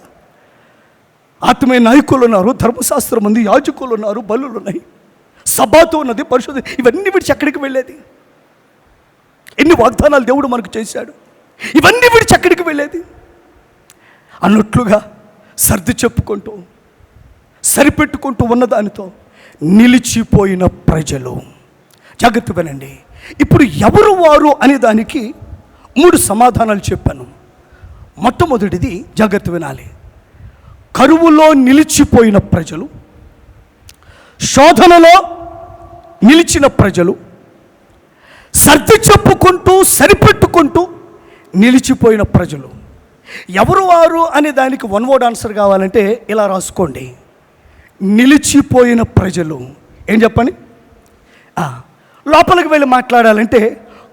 ఆత్మీయ నాయకులు ఉన్నారు, ధర్మశాస్త్రం ఉంది, యాజకులు ఉన్నారు, బలులు ఉన్నాయి, సబాతు ఉన్నది, పరిశుద్ధ. ఇవన్నీ విడిచి ఎక్కడికి వెళ్ళేది? ఎన్ని వాగ్దానాలు దేవుడు మనకు చేశాడు, ఇవన్నీ విడిచి ఎక్కడికి వెళ్ళేది? అన్నట్లుగా సర్ది చెప్పుకుంటూ, సరిపెట్టుకుంటూ ఉన్నదానితో నిలిచిపోయిన ప్రజలు. జాగ్రత్త వినండి. ఇప్పుడు ఎవరు వారు అనే దానికి 3 సమాధానాలు చెప్పాను. మొట్టమొదటిది జాగ్రత్త వినాలి. కరువులో నిలిచిపోయిన ప్రజలు, శోధనలో నిలిచిన ప్రజలు, సర్ది చెప్పుకుంటూ, సరిపెట్టుకుంటూ నిలిచిపోయిన ప్రజలు. ఎవరు వారు అనే దానికి 1 వర్డ్ ఆన్సర్ కావాలంటే ఇలా రాసుకోండి, నిలిచిపోయిన ప్రజలు. ఏం చెప్పండి? లోపలికి వెళ్ళి మాట్లాడాలంటే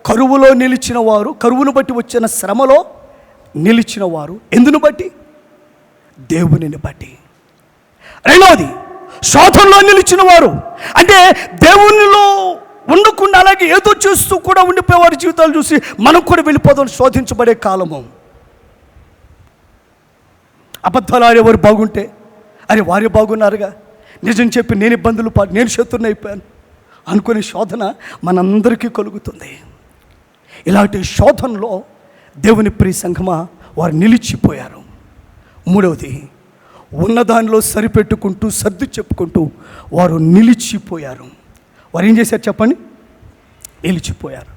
కరువులో నిలిచిన వారు, కరువును బట్టి వచ్చిన శ్రమలో నిలిచిన వారు. ఎందును బట్టి? దేవునిని బట్టి. రెండవది శోధనలో నిలిచిన వారు, అంటే దేవునిలో ఉండకుండా అలాగే ఏదో చేస్తూ కూడా ఉండిపోయేవారి జీవితాలు చూసి మనం కూడా వెళ్ళిపోదాం, శోధించబడే కాలము. అబద్ధాలు ఆడేవారు బాగుంటే, అరే వారే బాగున్నారుగా, నిజం చెప్పి నేను ఇబ్బందులు నేను శత్రుని అయిపోయాను అనుకునే శోధన మనందరికీ కలుగుతుంది. ఇలాంటి శోధనలో దేవుని ప్రియ సంఘమా వారు నిలిచిపోయారు. మూడవది ఉన్నదానిలో సరిపెట్టుకుంటూ, సర్ది చెప్పుకుంటూ వారు నిలిచిపోయారు. వారు ఏం చేశారు చెప్పండి? నిలిచిపోయారు.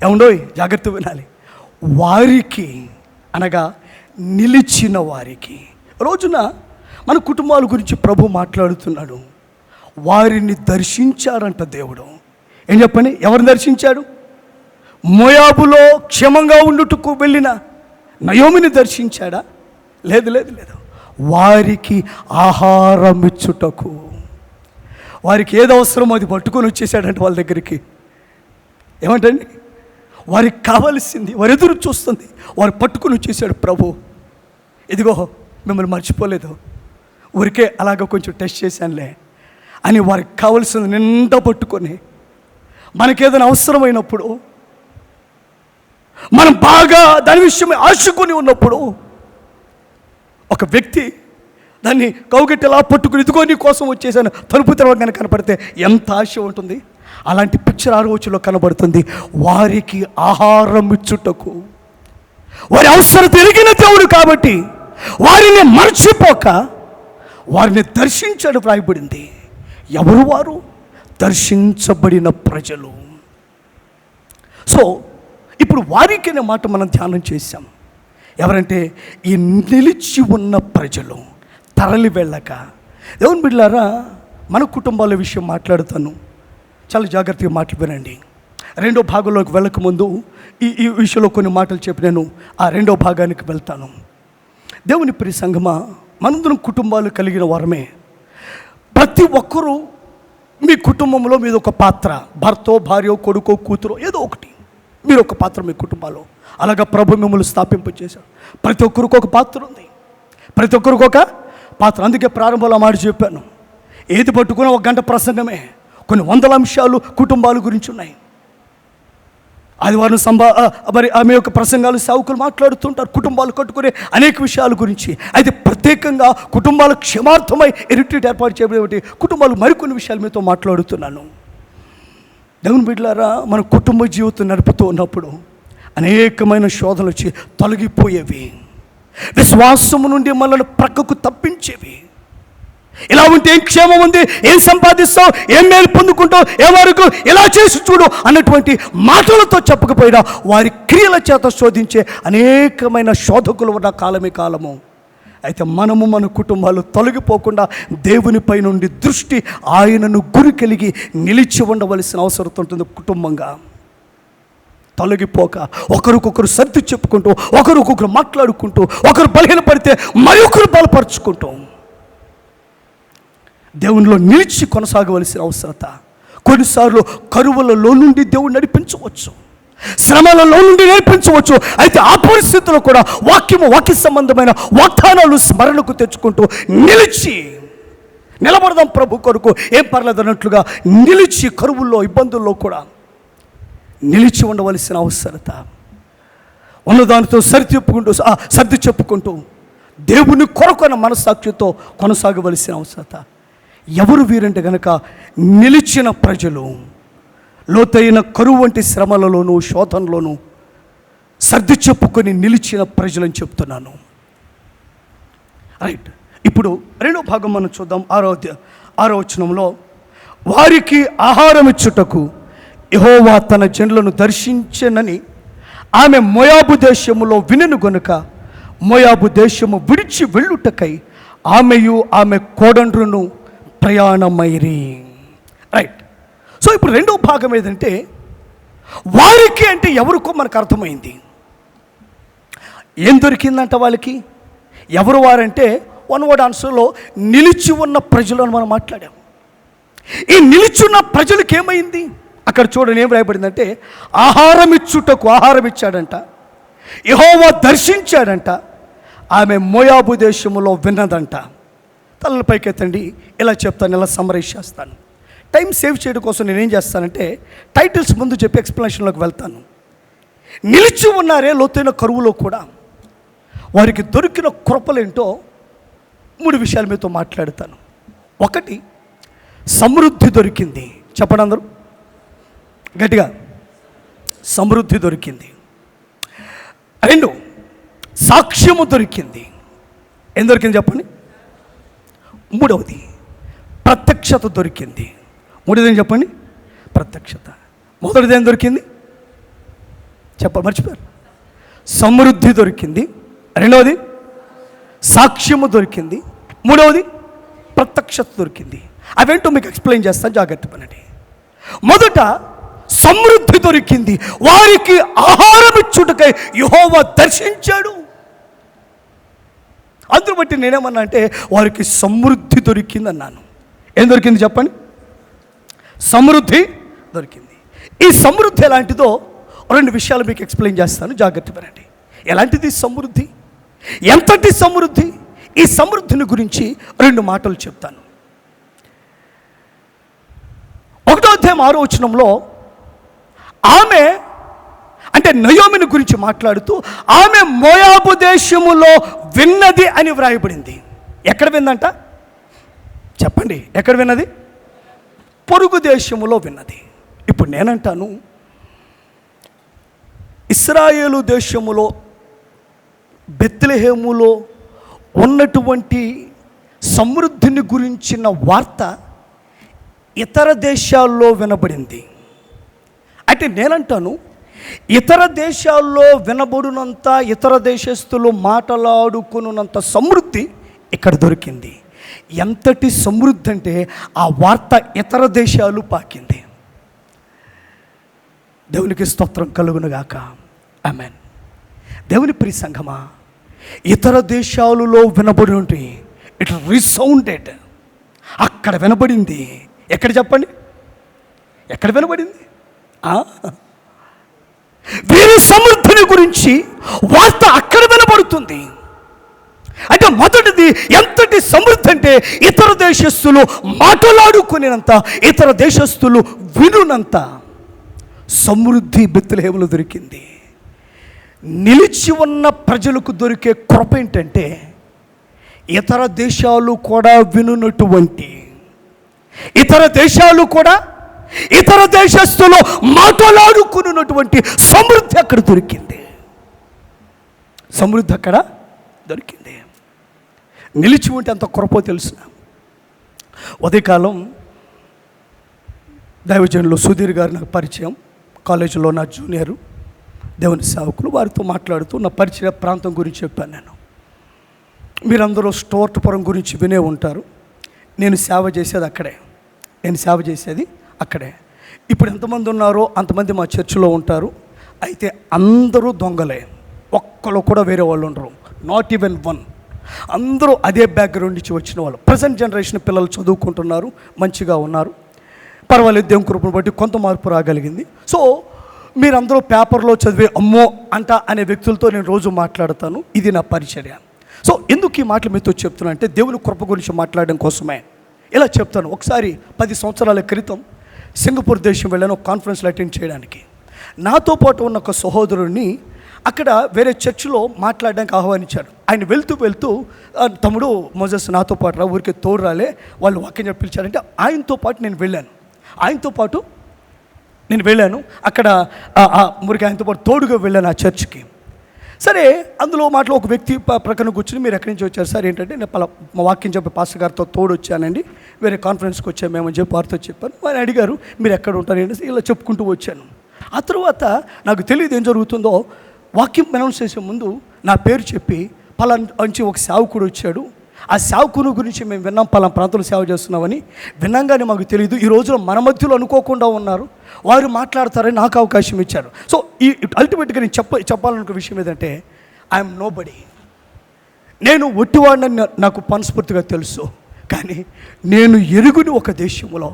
ఏమండోయ్ జాగ్రత్త వినాలి. వారికి అనగా నిలిచిన వారికి. రోజున మన కుటుంబాల గురించి ప్రభు మాట్లాడుతున్నాడు. వారిని దర్శించాడంట దేవుడు. ఏం చెప్పండి? ఎవరిని దర్శించాడు? మోయాబులో క్షేమంగా ఉండుటకు వెళ్ళిన నయోమిని దర్శించాడా? లేదు లేదు లేదు. వారికి ఆహారం ఇచ్చుటకు, వారికి ఏది అవసరమో అది పట్టుకొని వచ్చేసాడంటే వాళ్ళ దగ్గరికి. ఏమంటండి? వారికి కావలసింది, వారు ఎదురు చూస్తుంది, వారు పట్టుకొని వచ్చేసాడు ప్రభు. ఇదిగో మిమ్మల్ని మర్చిపోలేదు, ఊరికే అలాగ కొంచెం టెస్ట్ చేశానులే అని వారికి కావలసింది నిండా పట్టుకొని, మనకేదైనా అవసరమైనప్పుడు, మనం బాగా దాని విషయమే ఆశకొని ఉన్నప్పుడు ఒక వ్యక్తి దాన్ని కౌగట్టెలా పట్టుకుని ఇదిగో నీ కోసం వచ్చేసాను, తలుపు తెరవగానే కనపడితే ఎంత ఆశ ఉంటుంది. అలాంటి పిక్చర్ 6వ వచనంలో కనబడుతుంది. వారికి ఆహారం ఇచ్చుటకు. వారి అవసరం తిరిగిన దేవుడు కాబట్టి వారిని మర్చిపోక వారిని దర్శించడం రాయబడింది. ఎవరు వారు? దర్శించబడిన ప్రజలు. సో ఇప్పుడు వారికి అనే మాట మనం ధ్యానం చేశాం. ఎవరంటే ఈ నిలిచి ఉన్న ప్రజలు, తరలి వెళ్ళక. దేవుని బిడ్డలారా, మన కుటుంబాల విషయం మాట్లాడుతాను, చాలా జాగ్రత్తగా మాటలు వినండి. రెండో భాగంలోకి వెళ్ళకముందు ఈ విషయంలో కొన్ని మాటలు చెప్పి నేను ఆ రెండో భాగానికి వెళ్తాను. దేవుని ప్రియ సంగమా, మనందరం కుటుంబాలు కలిగిన వారమే. ప్రతి ఒక్కరూ మీ కుటుంబంలో మీద ఒక పాత్ర, భర్తో భార్యో కొడుకో కూతురో ఏదో ఒకటి, మీరు ఒక పాత్ర మీ కుటుంబాల్లో. అలాగా ప్రభు మిమ్మల్ని స్థాపింపచేశారు. ప్రతి ఒక్కరికి ఒక పాత్ర ఉంది, ప్రతి ఒక్కరికి ఒక పాత్ర. అందుకే ప్రారంభంలో మాట చెప్పాను, ఏది పట్టుకున్న ఒక గంట ప్రసంగమే, కొన్ని వందల అంశాలు కుటుంబాల గురించి ఉన్నాయి. ఆదివారం మరి ఆమె యొక్క ప్రసంగాలు సేవకులు మాట్లాడుతుంటారు కుటుంబాలు కట్టుకునే అనేక విషయాల గురించి. అయితే ప్రత్యేకంగా కుటుంబాల క్షేమార్థమై రిట్రీట్ ఏర్పాటు చేయబడి కుటుంబాలు మరికొన్ని విషయాలు మీతో మాట్లాడుతున్నాను. దేవుని బిడ్డలారా, మన కుటుంబ జీవితం నడుపుతూ ఉన్నప్పుడు అనేకమైన శోధనలు వచ్చి తొలగిపోయేవి, విశ్వాసము నుండి మనల్ని ప్రక్కకు తప్పించేవి. ఇలా ఉంటే ఏం క్షేమం ఉంది, ఏం సంపాదిస్తావు, ఏం మేలు పొందుకుంటావు, ఏ వరకు ఇలా చేసి చూడు అన్నటువంటి మాటలతో చెప్పకపోయినా వారి క్రియల చేత శోధించే అనేకమైన శోధకులు ఉన్న కాలమే కాలము. అయితే మనము మన కుటుంబాలు తొలగిపోకుండా దేవునిపై నుండి దృష్టి, ఆయనను గురి కలిగి నిలిచి ఉండవలసిన అవసరం ఉంటుంది. కుటుంబంగా తొలగిపోక ఒకరికొకరు సర్ది చెప్పుకుంటూ, ఒకరికొకరు మాట్లాడుకుంటూ, ఒకరు బలహీనపడితే మరొకరు బలపరుచుకుంటూ దేవునిలో నిలిచి కొనసాగవలసిన అవసరత. కొన్నిసార్లు కరువులలో నుండి దేవుడు నడిపించవచ్చు, శ్రమలలో నుండి నడిపించవచ్చు. అయితే ఆ పరిస్థితుల్లో కూడా వాక్య సంబంధమైన వాగ్దానాలు స్మరణకు తెచ్చుకుంటూ నిలబడదాం ప్రభు కొరకు, ఏం పర్లేదు అన్నట్లుగా నిలిచి కరువుల్లో ఇబ్బందుల్లో కూడా నిలిచి ఉండవలసిన అవసరత. ఉన్నదానితో సర్ది చెప్పుకుంటూ దేవుని కొరకున్న మనస్సాక్షితో కొనసాగవలసిన అవసరత. ఎవరు వీరంటే గనక నిలిచిన ప్రజలు, లోతైన కరువు వంటి శ్రమలలోనూ శోధనలోనూ సర్ది చెప్పుకొని నిలిచిన ప్రజలని చెప్తున్నాను. రైట్, ఇప్పుడు రెండో భాగం మనం చూద్దాం. 6వ వచనంలో, వారికి ఆహారం ఇచ్చుటకు యెహోవా తన జనులను దర్శించెనని ఆమె మోయాబు దేశములో వినెను గనుక మోయాబు దేశము విడిచి వెళ్ళుటకై ఆమెయు ఆమె కోడండ్రును ప్రయాణమైరి. రైట్. సో ఇప్పుడు రెండో భాగం ఏదంటే, వారికి అంటే ఎవరికో మనకు అర్థమైంది. ఏం దొరికిందంట వాళ్ళకి? ఎవరు వారంటే, వన్ వర్డ్ ఆన్సర్లో నిలిచి ఉన్న ప్రజలు అని మనం మాట్లాడాం. ఈ నిలిచున్న ప్రజలకు ఏమైంది అక్కడ చూడండి, ఏం రాయబడిందంటే, ఆహారం ఇచ్చాడంట, యెహోవా దర్శించాడంట, ఆమె మోయాబు దేశములో విన్నదంట. తలల పైకెత్తండి, ఇలా చెప్తాను, ఇలా సమ్మరైజ్ చేస్తాను. టైం సేవ్ చేయడం కోసం నేనేం చేస్తానంటే టైటిల్స్ ముందు చెప్పి ఎక్స్ప్లెనేషన్లోకి వెళ్తాను. నిలిచి ఉన్నారే లోతైన కరువులో కూడా వారికి దొరికిన కృపలేంటో 3 విషయాలు మీతో మాట్లాడతాను. 1, సమృద్ధి దొరికింది. చెప్పండి అందరూ గట్టిగా, సమృద్ధి దొరికింది. 2, సాక్ష్యము దొరికింది. ఏం దొరికింది చెప్పండి? 3వది ప్రత్యక్షత దొరికింది. 3వది ఏం చెప్పండి? ప్రత్యక్షత. మొదటిది ఏం దొరికింది మర్చిపోయారు? సమృద్ధి దొరికింది. 2వది సాక్ష్యము దొరికింది. 3వది ప్రత్యక్షత దొరికింది. అవేంటో మీకు ఎక్స్ప్లెయిన్ చేస్తాను, జాగ్రత్త పనండి. మొదట సమృద్ధి దొరికింది. వారికి ఆహారం ఇచ్చుటకై యెహోవా దర్శించాడు. అందును బట్టి నేనేమన్నా అంటే వారికి సమృద్ధి దొరికింది అన్నాను. ఏం దొరికింది చెప్పండి? సమృద్ధి దొరికింది. ఈ సమృద్ధి ఎలాంటిదో 2 విషయాలు మీకు ఎక్స్ప్లెయిన్ చేస్తాను, జాగ్రత్త పనండి. ఎలాంటిది సమృద్ధి? ఎంతటి సమృద్ధి? ఈ సమృద్ధిని గురించి 2 మాటలు చెప్తాను. 1వ అధ్యాయం 6వ వచనంలో ఆమె అంటే నయోమిని గురించి మాట్లాడుతూ ఆమె మోయాబు దేశములో విన్నది అని వ్రాయబడింది. ఎక్కడ విందంట చెప్పండి? ఎక్కడ విన్నది? పొరుగు దేశములో విన్నది. ఇప్పుడు నేనంటాను, ఇశ్రాయేలు దేశములో బెత్లెహేములో ఉన్నటువంటి సమృద్ధిని గురించిన వార్త ఇతర దేశాల్లో వినబడింది. అంటే నేనంటాను, ఇతర దేశాల్లో వినబడినంత, ఇతర దేశస్తులు మాట్లాడుకున్నంత సమృద్ధి ఇక్కడ దొరికింది. ఎంతటి సమృద్ధి అంటే ఆ వార్త ఇతర దేశాలు పాకింది. దేవునికి స్తోత్రం కలుగునుగాక. ఆమేన్. దేవుని ప్రియ సంఘమా, ఇతర దేశాలలో వినబడి ఇట్ రిసౌండెడ్. అక్కడ వినబడింది. ఎక్కడ చెప్పండి, ఎక్కడ వినబడింది? వీరి సమృద్ధిని గురించి వార్త అక్కడ వినబడుతుంది. అంటే మొదటిది ఎంతటి సమృద్ధి అంటే ఇతర దేశస్తులు మాట్లాడుకునేంత, ఇతర దేశస్తులు వినునంత సమృద్ధి బెత్లెహేములో దొరికింది. నిలిచి ఉన్న ప్రజలకు దొరికే కృప ఏంటంటే ఇతర దేశాలు కూడా వినున్నటువంటి, ఇతర దేశాలు కూడా ఇతర దేశస్తులు మాట్లాడుకున్నటువంటి సమృద్ధి అక్కడ దొరికింది. సమృద్ధి అక్కడ దొరికింది. నిలిచి ఉంటే అంత కృప తెలుసు. ఉదయకాలం దైవజనులు సుధీర్ గారు నాకు పరిచయం. కాలేజీలో నా జూనియరు, దేవుని సేవకులు. వారితో మాట్లాడుతూ నా పరిచయ ప్రాంతం గురించి చెప్పాను. మీరందరూ స్టోర్పురం గురించి వినే ఉంటారు. నేను సేవ చేసేది అక్కడే. ఇప్పుడు ఎంతమంది ఉన్నారో అంతమంది మా చర్చిలో ఉంటారు. అయితే అందరూ దొంగలే, ఒక్కరు కూడా వేరే వాళ్ళు ఉండరు. Not even one. అందరూ అదే బ్యాక్గ్రౌండ్ నుంచి వచ్చిన వాళ్ళు. ప్రజెంట్ జనరేషన్ పిల్లలు చదువుకుంటున్నారు, మంచిగా ఉన్నారు, పర్వాలేదు. దేవుని కృపను బట్టి కొంత మార్పు రాగలిగింది. సో మీరందరూ పేపర్లో చదివే అమ్మో అంట అనే వ్యక్తులతో నేను రోజు మాట్లాడతాను. ఇది నా పరిచర్య. సో ఎందుకు ఈ మాటలు మీతో చెప్తున్నా అంటే దేవుని కృప గురించి మాట్లాడడం కోసమే ఇలా చెప్తాను. ఒకసారి 10 సంవత్సరాల క్రితం సింగపూర్ దేశం వెళ్ళాను కాన్ఫరెన్స్లో అటెండ్ చేయడానికి. నాతో పాటు ఉన్న ఒక సహోదరుడిని అక్కడ వేరే చర్చిలో మాట్లాడడానికి ఆహ్వానించాడు. ఆయన వెళ్తూ తమ్ముడు మోజెస్ నాతో పాటు రా, ఊరికే తోడు రాలే, వాళ్ళు వాక్యం చెప్పి పిలిచారంటే ఆయనతో పాటు నేను వెళ్ళాను. అక్కడ ఊరికి ఆయనతో పాటు తోడుగా వెళ్ళాను ఆ చర్చికి. సరే, అందులో మాటలో ఒక వ్యక్తి ప్రక్కన కూర్చుని, మీరు ఎక్కడి నుంచి వచ్చారు సార్? ఏంటంటే నేను మా వాక్యం చెప్పి పాస్టర్ గారితో తోడు వచ్చానండి, వేరే కాన్ఫరెన్స్కి వచ్చామేమని చెప్పి వారితో చెప్పాను. ఆయన అడిగారు మీరు ఎక్కడ ఉంటారు ఏంటి, ఇలా చెప్పుకుంటూ వచ్చాను. ఆ తర్వాత నాకు తెలియదు ఏం జరుగుతుందో. వాక్యం అనౌన్స్ చేసే ముందు నా పేరు చెప్పి పలానా నుంచి ఒక సేవకుడు వచ్చాడు, ఆ సేవకుని గురించి మేము విన్నాం, పలానా ప్రాంతంలో సేవ చేస్తున్నామని విన్నాగానే మాకు తెలియదు. ఈ రోజులో మన మధ్యలో అనుకోకుండా ఉన్నారు, వారు మాట్లాడతారని నాకు అవకాశం ఇచ్చారు. సో ఈ అల్టిమేట్గా నేను చెప్పాలనుకున్న విషయం ఏంటంటే ఐఎమ్ నోబడీ. నేను ఒట్టివాడిని నాకు మనస్ఫూర్తిగా తెలుసు. కానీ నేను ఎరుగుని ఒక దేశంలో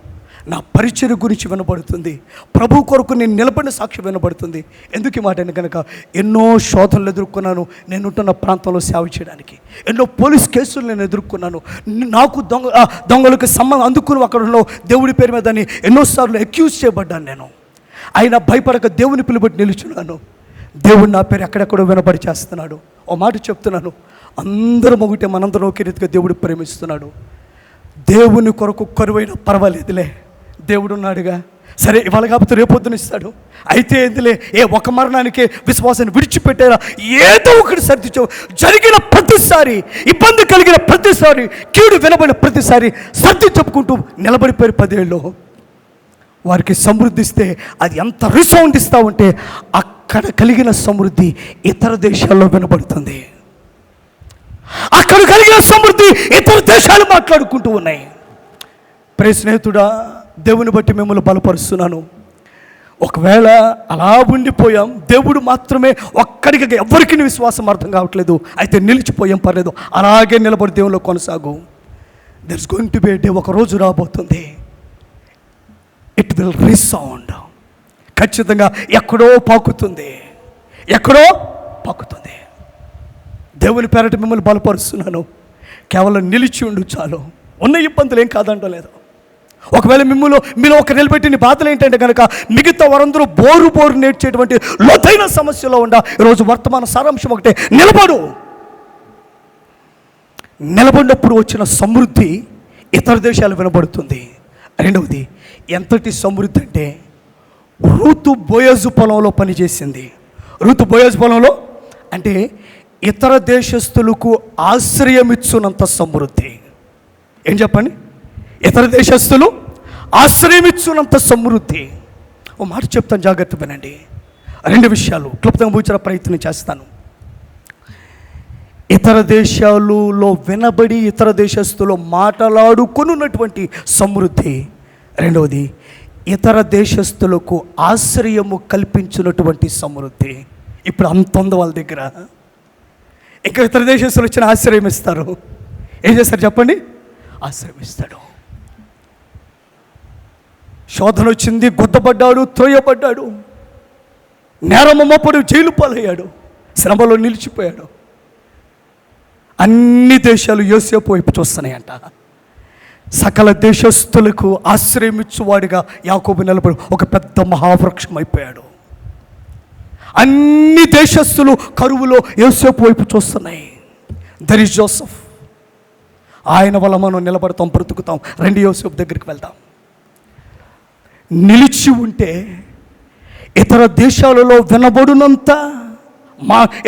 నా పరిచయం గురించి వినబడుతుంది, ప్రభు కొరకు నేను నిలబడిన సాక్ష్యం వినబడుతుంది. ఎందుకు ఈ మాట అంటే కనుక ఎన్నో శోధనలు ఎదుర్కొన్నాను నేను ఉంటున్న ప్రాంతంలో సేవ చేయడానికి. ఎన్నో పోలీస్ కేసులు నేను ఎదుర్కొన్నాను. నాకు దొంగలకు సంబంధం అందుకుని అక్కడ ఉన్న దేవుడి పేరు మీద ఎన్నోసార్లు అక్యూజ్ చేయబడ్డాను నేను. అయినా భయపడక దేవుని పిలుబట్టి నిలుచున్నాను. దేవుడు నా పేరు ఎక్కడెక్కడో వినబడి చేస్తున్నాడు. ఓ మాట చెప్తున్నాను, అందరం ఒకటే, మనందరం ఒకే రీతిగా దేవుడు ప్రేమిస్తున్నాడు. దేవుని కొరకు కరువైనా పర్వాలేదులే, దేవుడు ఉన్నాడుగా, సరే ఇవాళ కాకపోతే రేపొద్దున ఇస్తాడు. అయితే ఏందిలే, ఒక మరణానికే విశ్వాసాన్ని విడిచిపెట్టేలా ఏదో ఒకటి సర్దించు. జరిగిన ప్రతిసారి, ఇబ్బంది కలిగిన ప్రతిసారి, కీడు వినబడిన ప్రతిసారి సర్ది చెప్పుకుంటూ నిలబడిపోయారు 10 ఏళ్ళు. వారికి సమృద్ధి ఇస్తే అది ఎంత రిసౌండ్ ఇస్తూ ఉంటే అక్కడ కలిగిన సమృద్ధి ఇతర దేశాల్లో వినబడుతుంది. అక్కడ కలిగిన సమృద్ధి ఇతర దేశాలు మాట్లాడుకుంటూ ఉన్నాయి. ప్రియ స్నేహితుడా, దేవుని బట్టి మిమ్మల్ని బలపరుస్తున్నాను. ఒకవేళ అలా ఉండిపోయాం, దేవుడు మాత్రమే ఒక్కడికి, ఎవరికి విశ్వాసం అర్థం కావట్లేదు, అయితే నిలిచిపోయాం, పర్లేదు, అలాగే నిలబడి దేవునిలో కొనసాగు. There is going to be a day, ఒక రోజు రాబోతుంది, ఇట్ విల్ రిసౌండ్. ఖచ్చితంగా ఎక్కడో పాకుతుంది. దేవుని పేరట మిమ్మల్ని బలపరుస్తున్నాను. కేవలం నిలిచి ఉండు చాలు. ఉన్న ఇబ్బందులు ఏం కాదంటలేదు. ఒకవేళ మీలో ఒక నిలబెట్టిన బాధలు ఏంటంటే కనుక మిగతా వారందరూ బోరు నేర్చేటువంటి లోతైన సమస్యలో ఉండ ఈరోజు వర్తమాన సారాంశం ఒకటే, నిలబడినప్పుడు వచ్చిన సమృద్ధి ఇతర దేశాలు వినబడుతుంది. రెండవది ఎంతటి సమృద్ధి అంటే రూతు బోయజు పొలంలో పనిచేసింది. రూతు బోయజు పొలంలో అంటే ఇతర దేశస్తులకు ఆశ్రయమిచ్చునంత సమృద్ధి. ఏం చెప్పండి, ఇతర దేశస్తులు ఆశ్రయమిచ్చునంత సమృద్ధి. ఓ మాట చెప్తాను, జాగ్రత్త వినండి. 2 విషయాలు క్లుప్తంగా ముగించే ప్రయత్నం చేస్తాను. ఇతర దేశాలలో వినబడి ఇతర దేశస్తులు మాట్లాడుకొనున్నటువంటి సమృద్ధి. రెండవది, ఇతర దేశస్తులకు ఆశ్రయము కల్పించినటువంటి సమృద్ధి. ఇప్పుడు అంత ఉంది వాళ్ళ దగ్గర. ఇంకా ఇతర దేశస్తులు వచ్చిన ఆశ్రయం ఇస్తారు. ఏం చేస్తారు చెప్పండి? ఆశ్రయం ఇస్తాడు. శోధన వచ్చింది, గుద్దపడ్డాడు, త్రోయబడ్డాడు, నేరము మోపడు, జైలు పాలయ్యాడు, శ్రమలో నిలిచిపోయాడు. అన్ని దేశాలు యోసేపు వైపు చూస్తున్నాయంట. సకల దేశస్తులకు ఆశ్రయం ఇచ్చువాడిగా యాకోబు నిలబడి ఒక పెద్ద మహావృక్షం అయిపోయాడు. అన్ని దేశస్తులు కరువులో యోసేపు వైపు చూస్తున్నాయి. There is Joseph. ఆయన వల్ల మనం నిలబడతాం, బ్రతుకుతాం. రండి యోసేపు దగ్గరికి వెళ్దాం. నిలిచి ఉంటే ఇతర దేశాలలో వినబడినంత,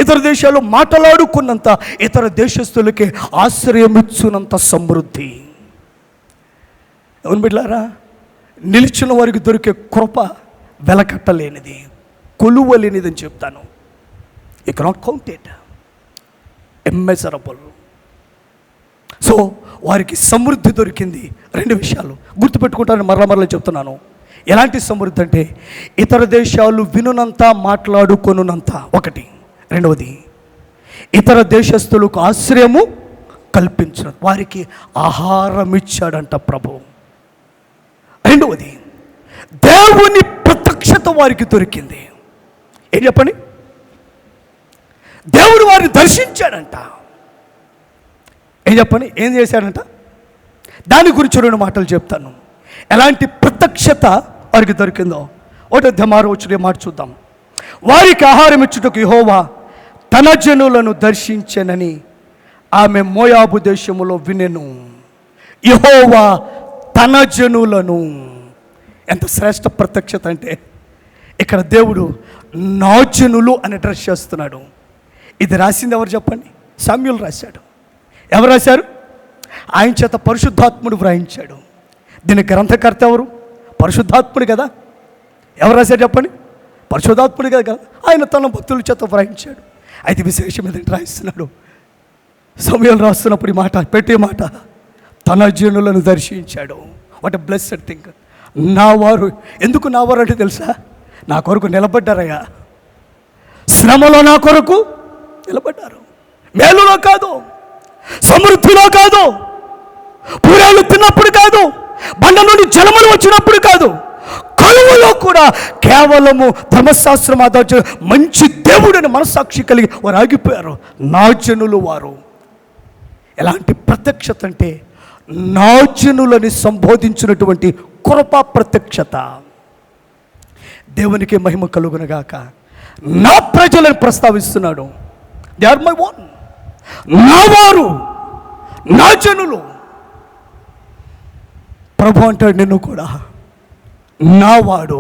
ఇతర దేశాల్లో మాట్లాడుకున్నంత, ఇతర దేశస్తులకి ఆశ్రయం ఇచ్చునంత సమృద్ధి. అవును బిడ్డలారా, నిలిచిన వారికి దొరికే కృప వెలకట్టలేనిది, కొలువలేనిది అని చెప్తాను. You cannot count it, immeasurable. So వారికి సమృద్ధి దొరికింది. 2 విషయాలు గుర్తుపెట్టుకుంటానని మరలా చెప్తున్నాను. ఎలాంటి సమృద్ధి అంటే ఇతర దేశాలు వినునంత, మాట్లాడుకొనునంత ఒకటి. రెండవది, ఇతర దేశస్తులకు ఆశ్రయము కల్పించడం, వారికి ఆహారం ఇచ్చాడంట ప్రభు. రెండవది, దేవుని ప్రత్యక్షత వారికి దొరికింది. ఏం చెప్పండి? దేవుడు వారిని దర్శించాడంట. ఏం చెప్పండి? ఏం చేశాడంట? దాని గురించి 2 మాటలు చెప్తాను. ఎలాంటి ప్రత్యక్షత వారికి దొరికిందో. 1 మాట చూద్దాం. వారికి ఆహారం ఇచ్చుటకు యెహోవా తన జనులను దర్శించెనని ఆమె మోయాబు దేశములో వినెను. యెహోవా తన జనులను. ఎంత శ్రేష్ఠ ప్రత్యక్షత అంటే, ఇక్కడ దేవుడు నా జనులు అని అడ్రస్ చేస్తున్నాడు. ఇది రాసింది ఎవరు చెప్పండి? శామ్యూల్ రాశాడు. ఎవరు రాశారు? ఆయన చేత పరిశుద్ధాత్ముడు వ్రాయించాడు. దీని గ్రంథకర్త ఎవరు? పరిశుద్ధాత్ముడు కదా. ఎవరు రాశారు చెప్పండి? పరిశుద్ధాత్ముడు కదా. ఆయన తన భక్తుల చేత వ్రాయించాడు. అయితే విశేషం ఏదంటే రాయిస్తున్నాడు. సమయాలు రాస్తున్నప్పుడు ఈ మాట, పెట్టే మాట, తన జనులను దర్శించాడు. What a blessed thing. నా వారు. ఎందుకు నా వారు అంటే తెలుసా? నా కొరకు నిలబడ్డారయ్యా. శ్రమలో నా కొరకు నిలబడ్డారు. మేలులో కాదు, సమృద్ధిలో కాదు, పూరాలు తిన్నప్పుడు కాదు, బండ నుండి జలములు వచ్చినప్పుడు కాదు, కరువులో కూడా కేవలము ధర్మశాస్త్రం ఆధార మంచి దేవుడని మనస్సాక్షి కలిగి వారు ఆగిపోయారు. నా జనులు వారు. ఎలాంటి ప్రత్యక్షత అంటే, నా జనులని సంబోధించినటువంటి కృపా ప్రత్యక్షత. దేవునికి మహిమ కలుగునగాక. నా ప్రజలను ప్రస్తావిస్తున్నాడు. They are my own. నా వారు, నా జనులు. ప్రభు అంటాడు, నిన్ను కూడా నా వాడు,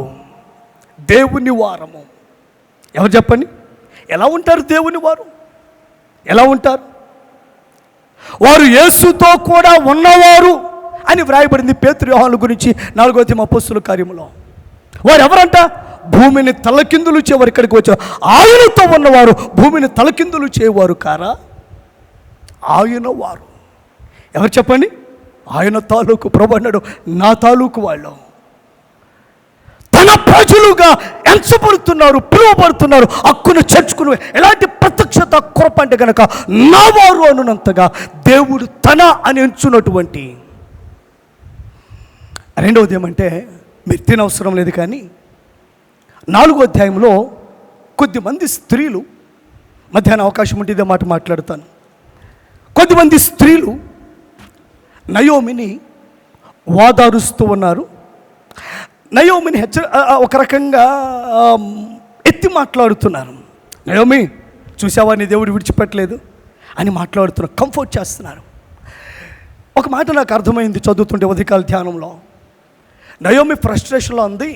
దేవుని వారము. ఎవరు చెప్పండి? ఎలా ఉంటారు దేవుని వారు? ఎలా ఉంటారు? వారు యేసుతో కూడా ఉన్నవారు అని వ్రాయబడింది పేతురు యోహాను గురించి 4వ అపోస్తలుల కార్యములో. వారు ఎవరంట? భూమిని తలకిందులు చేయవారు ఇక్కడికి వచ్చారు. ఆయనతో ఉన్నవారు భూమిని తలకిందులు చేయవారు కారా? ఆయన వారు. ఎవరు చెప్పండి? ఆయన తాలూకు. ప్రభు అన్నాడు, నా తాలూకు వాళ్ళు తన ప్రజలుగా ఎంచబడుతున్నారు, పిలువబడుతున్నారు, హక్కును చేర్చుకుని. ఎలాంటి ప్రత్యక్షత కృప అంటే కనుక నా వారు అనున్నంతగా దేవుడు తన అని ఎంచున్నటువంటి. రెండవది ఏమంటే, మీరు తినవసరం లేదు కానీ 4వ అధ్యాయంలో కొద్దిమంది స్త్రీలు, మధ్యాహ్నం అవకాశం ఉంటే ఇదే మాట మాట్లాడతాను. కొద్దిమంది స్త్రీలు నయోమిని వాదారుస్తూ ఉన్నారు. నయోమిని ఒక రకంగా ఎత్తి మాట్లాడుతున్నారు. నయోమి, చూసావా, నీ దేవుడు విడిచిపెట్టలేదు అని మాట్లాడుతున్నారు, కంఫర్ట్ చేస్తున్నారు. ఒక మాట నాకు అర్థమైంది చదువుతుంటే ఉదయకాల ధ్యానంలో. నయోమి ఫ్రస్ట్రేషన్లో ఉంది,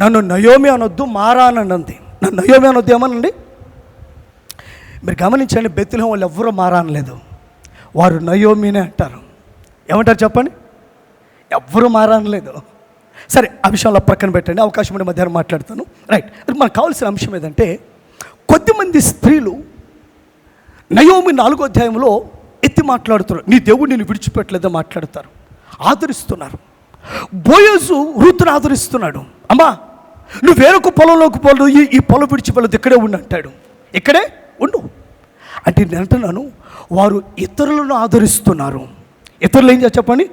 నన్ను నయోమి అనొద్దు, మారా అని అంది. నన్ను నయోమి అనొద్దు ఏమనండి? మీరు గమనించండి, బెత్లెహేం వాళ్ళు ఎవ్వరూ మారా అనలేదు, వారు నయోమినే అంటారు. ఏమంటారు చెప్పండి? ఎవ్వరూ మారా అనలేదు. సరే, ఆ విషయంలో పక్కన పెట్టండి, అవకాశం ఉంటే మధ్యాహ్నం మాట్లాడతాను. రైట్. మనకు కావాల్సిన అంశం ఏదంటే, కొద్దిమంది స్త్రీలు నయోమి 4వ అధ్యాయంలో ఎత్తి మాట్లాడుతున్నారు, నీ దేవుడు నేను విడిచిపెట్టలేదో మాట్లాడతారు, ఆదరిస్తున్నారు. బోయజు రూతును ఆదరిస్తున్నాడు. అమ్మా, నువ్వు వేరొక పొలంలోకి పోలు, ఈ పొలం విడిచిపెట్టలేదు, ఇక్కడే ఉండు అంటాడు. ఇక్కడే ఉండు అంటే నేను అంటున్నాను, వారు ఇతరులను ఆదరిస్తున్నారు. ఇతరులు ఏం చేయాలి చెప్పండి?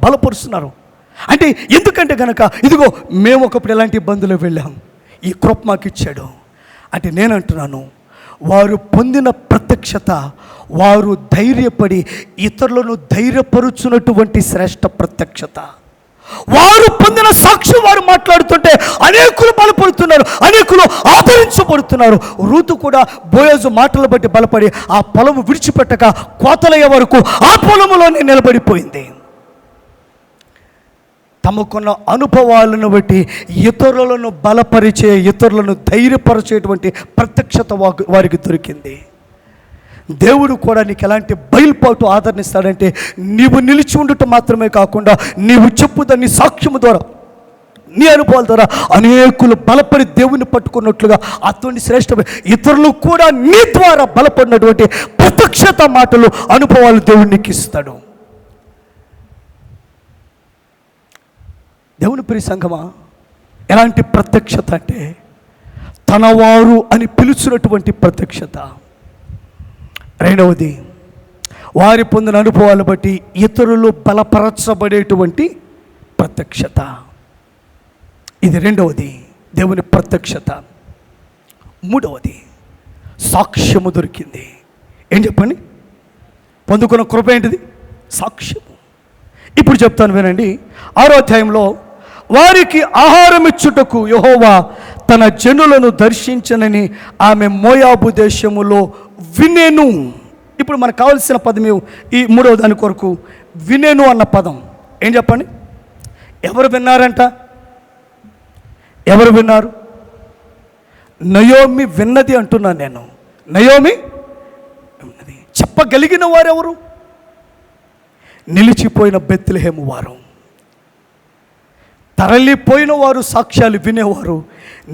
బలపరుస్తున్నారు. అంటే ఎందుకంటే కనుక, ఇదిగో మేము ఒకప్పుడు ఎలాంటి ఇబ్బందులు వెళ్ళాం, ఈ కృప మాకు ఇచ్చాడు. అంటే నేను అంటున్నాను, వారు పొందిన ప్రత్యక్షత, వారు ధైర్యపడి ఇతరులను ధైర్యపరుచున్నటువంటి శ్రేష్ఠ ప్రత్యక్షత, వారు పొందిన సాక్ష్యం వారు మాట్లాడుతుంటే అనేకులు బలపడుతున్నారు, అనేకులు ఆదరించబడుతున్నారు. రూతు కూడా బోయజు మాటలు బట్టి బలపడి ఆ పొలము విడిచిపెట్టక కోతలయ్యే వరకు ఆ పొలములోనే నిలబడిపోయింది. తమకున్న అనుభవాలను బట్టి ఇతరులను బలపరిచే, ఇతరులను ధైర్యపరిచేటువంటి ప్రత్యక్షత వారికి దొరికింది. దేవుడు కూడా నీకు ఎలాంటి బయలుపాటు ఆదరణిస్తాడంటే, నీవు నిలిచి ఉండటం మాత్రమే కాకుండా నీవు చెప్పుదాన్ని సాక్ష్యము ద్వారా, నీ అనుభవాల ద్వారా అనేకులు బలపడి దేవుని పట్టుకున్నట్లుగా అటువంటి శ్రేష్ఠ ఇతరులు కూడా నీ ద్వారా బలపడినటువంటి ప్రత్యక్షత మాటలు, అనుభవాలు దేవుడు నీకు ఇస్తాడు. దేవుని ప్రియ సంఘమా, ఎలాంటి ప్రత్యక్షత అంటే తనవారు అని పిలుచున్నటువంటి ప్రత్యక్షత. రెండవది, వారి పొందిన అనుభవాలు బట్టి ఇతరులు బలపరచబడేటువంటి ప్రత్యక్షత. ఇది రెండవది, దేవుని ప్రత్యక్షత. మూడవది, సాక్ష్యము దొరికింది. ఏం చెప్పండి? పొందుకున్న కృప ఏంటిది? సాక్ష్యము. ఇప్పుడు చెప్తాను వినండి. 6వ అధ్యాయంలో, వారికి ఆహారం ఇచ్చుటకు యెహోవా తన జనులను దర్శించనని ఆమె మోయాబు దేశములో వినెను. ఇప్పుడు మనకు కావలసిన పదం ఈ 3వ దాని కొరకు వినెను అన్న పదం. ఏం చెప్పండి? ఎవరు విన్నారంట? ఎవరు విన్నారు? నయోమి విన్నది అంటున్నాను నేను. నయోమి విన్నది. చెప్పగలిగిన వారెవరు? నిలిచిపోయిన బెత్లెహేము వారు. తరలిపోయిన వారు సాక్ష్యాలు వినేవారు,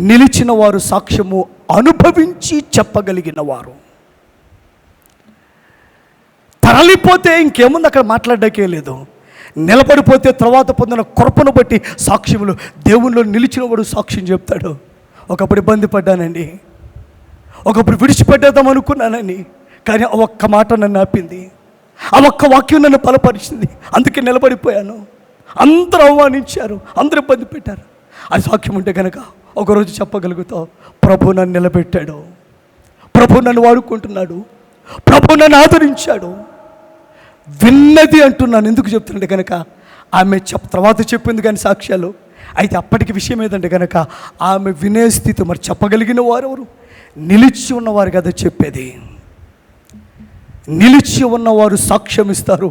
నిలిచిన వారు సాక్ష్యము అనుభవించి చెప్పగలిగిన వారు. తరలిపోతే ఇంకేముంది అక్కడ మాట్లాడడానికే లేదు. నిలబడిపోతే తర్వాత పొందిన కృపను బట్టి సాక్ష్యములు, దేవునిలో నిలిచిన వాడు సాక్ష్యం చెప్తాడు. ఒకప్పుడు ఇబ్బంది పడ్డానండి, ఒకప్పుడు విడిచిపెట్టేద్దాం అనుకున్నానని, కానీ ఆ ఒక్క మాట నన్ను ఆపింది, ఆ ఒక్క వాక్యం నన్ను బలపరిచింది, అందుకే నిలబడిపోయాను. అందరూ అవమానించారు, అందరూ ఇబ్బంది పెట్టారు. అది సాక్ష్యం ఉంటే కనుక ఒకరోజు చెప్పగలుగుతావు, ప్రభు నన్ను నిలబెట్టాడు, ప్రభు నన్ను వాడుకుంటున్నాడు, ప్రభు నన్ను ఆదరించాడు. విన్నది అంటున్నాను. ఎందుకు చెప్తుంటే కనుక ఆమె తర్వాత చెప్పింది కానీ సాక్ష్యాలు. అయితే అప్పటికి విషయం ఏదంటే కనుక ఆమె వినే స్థితి. మరి చెప్పగలిగిన వారు ఎవరు? నిలిచి ఉన్నవారు కదా చెప్పేది. నిలిచి ఉన్నవారు సాక్ష్యం ఇస్తారు,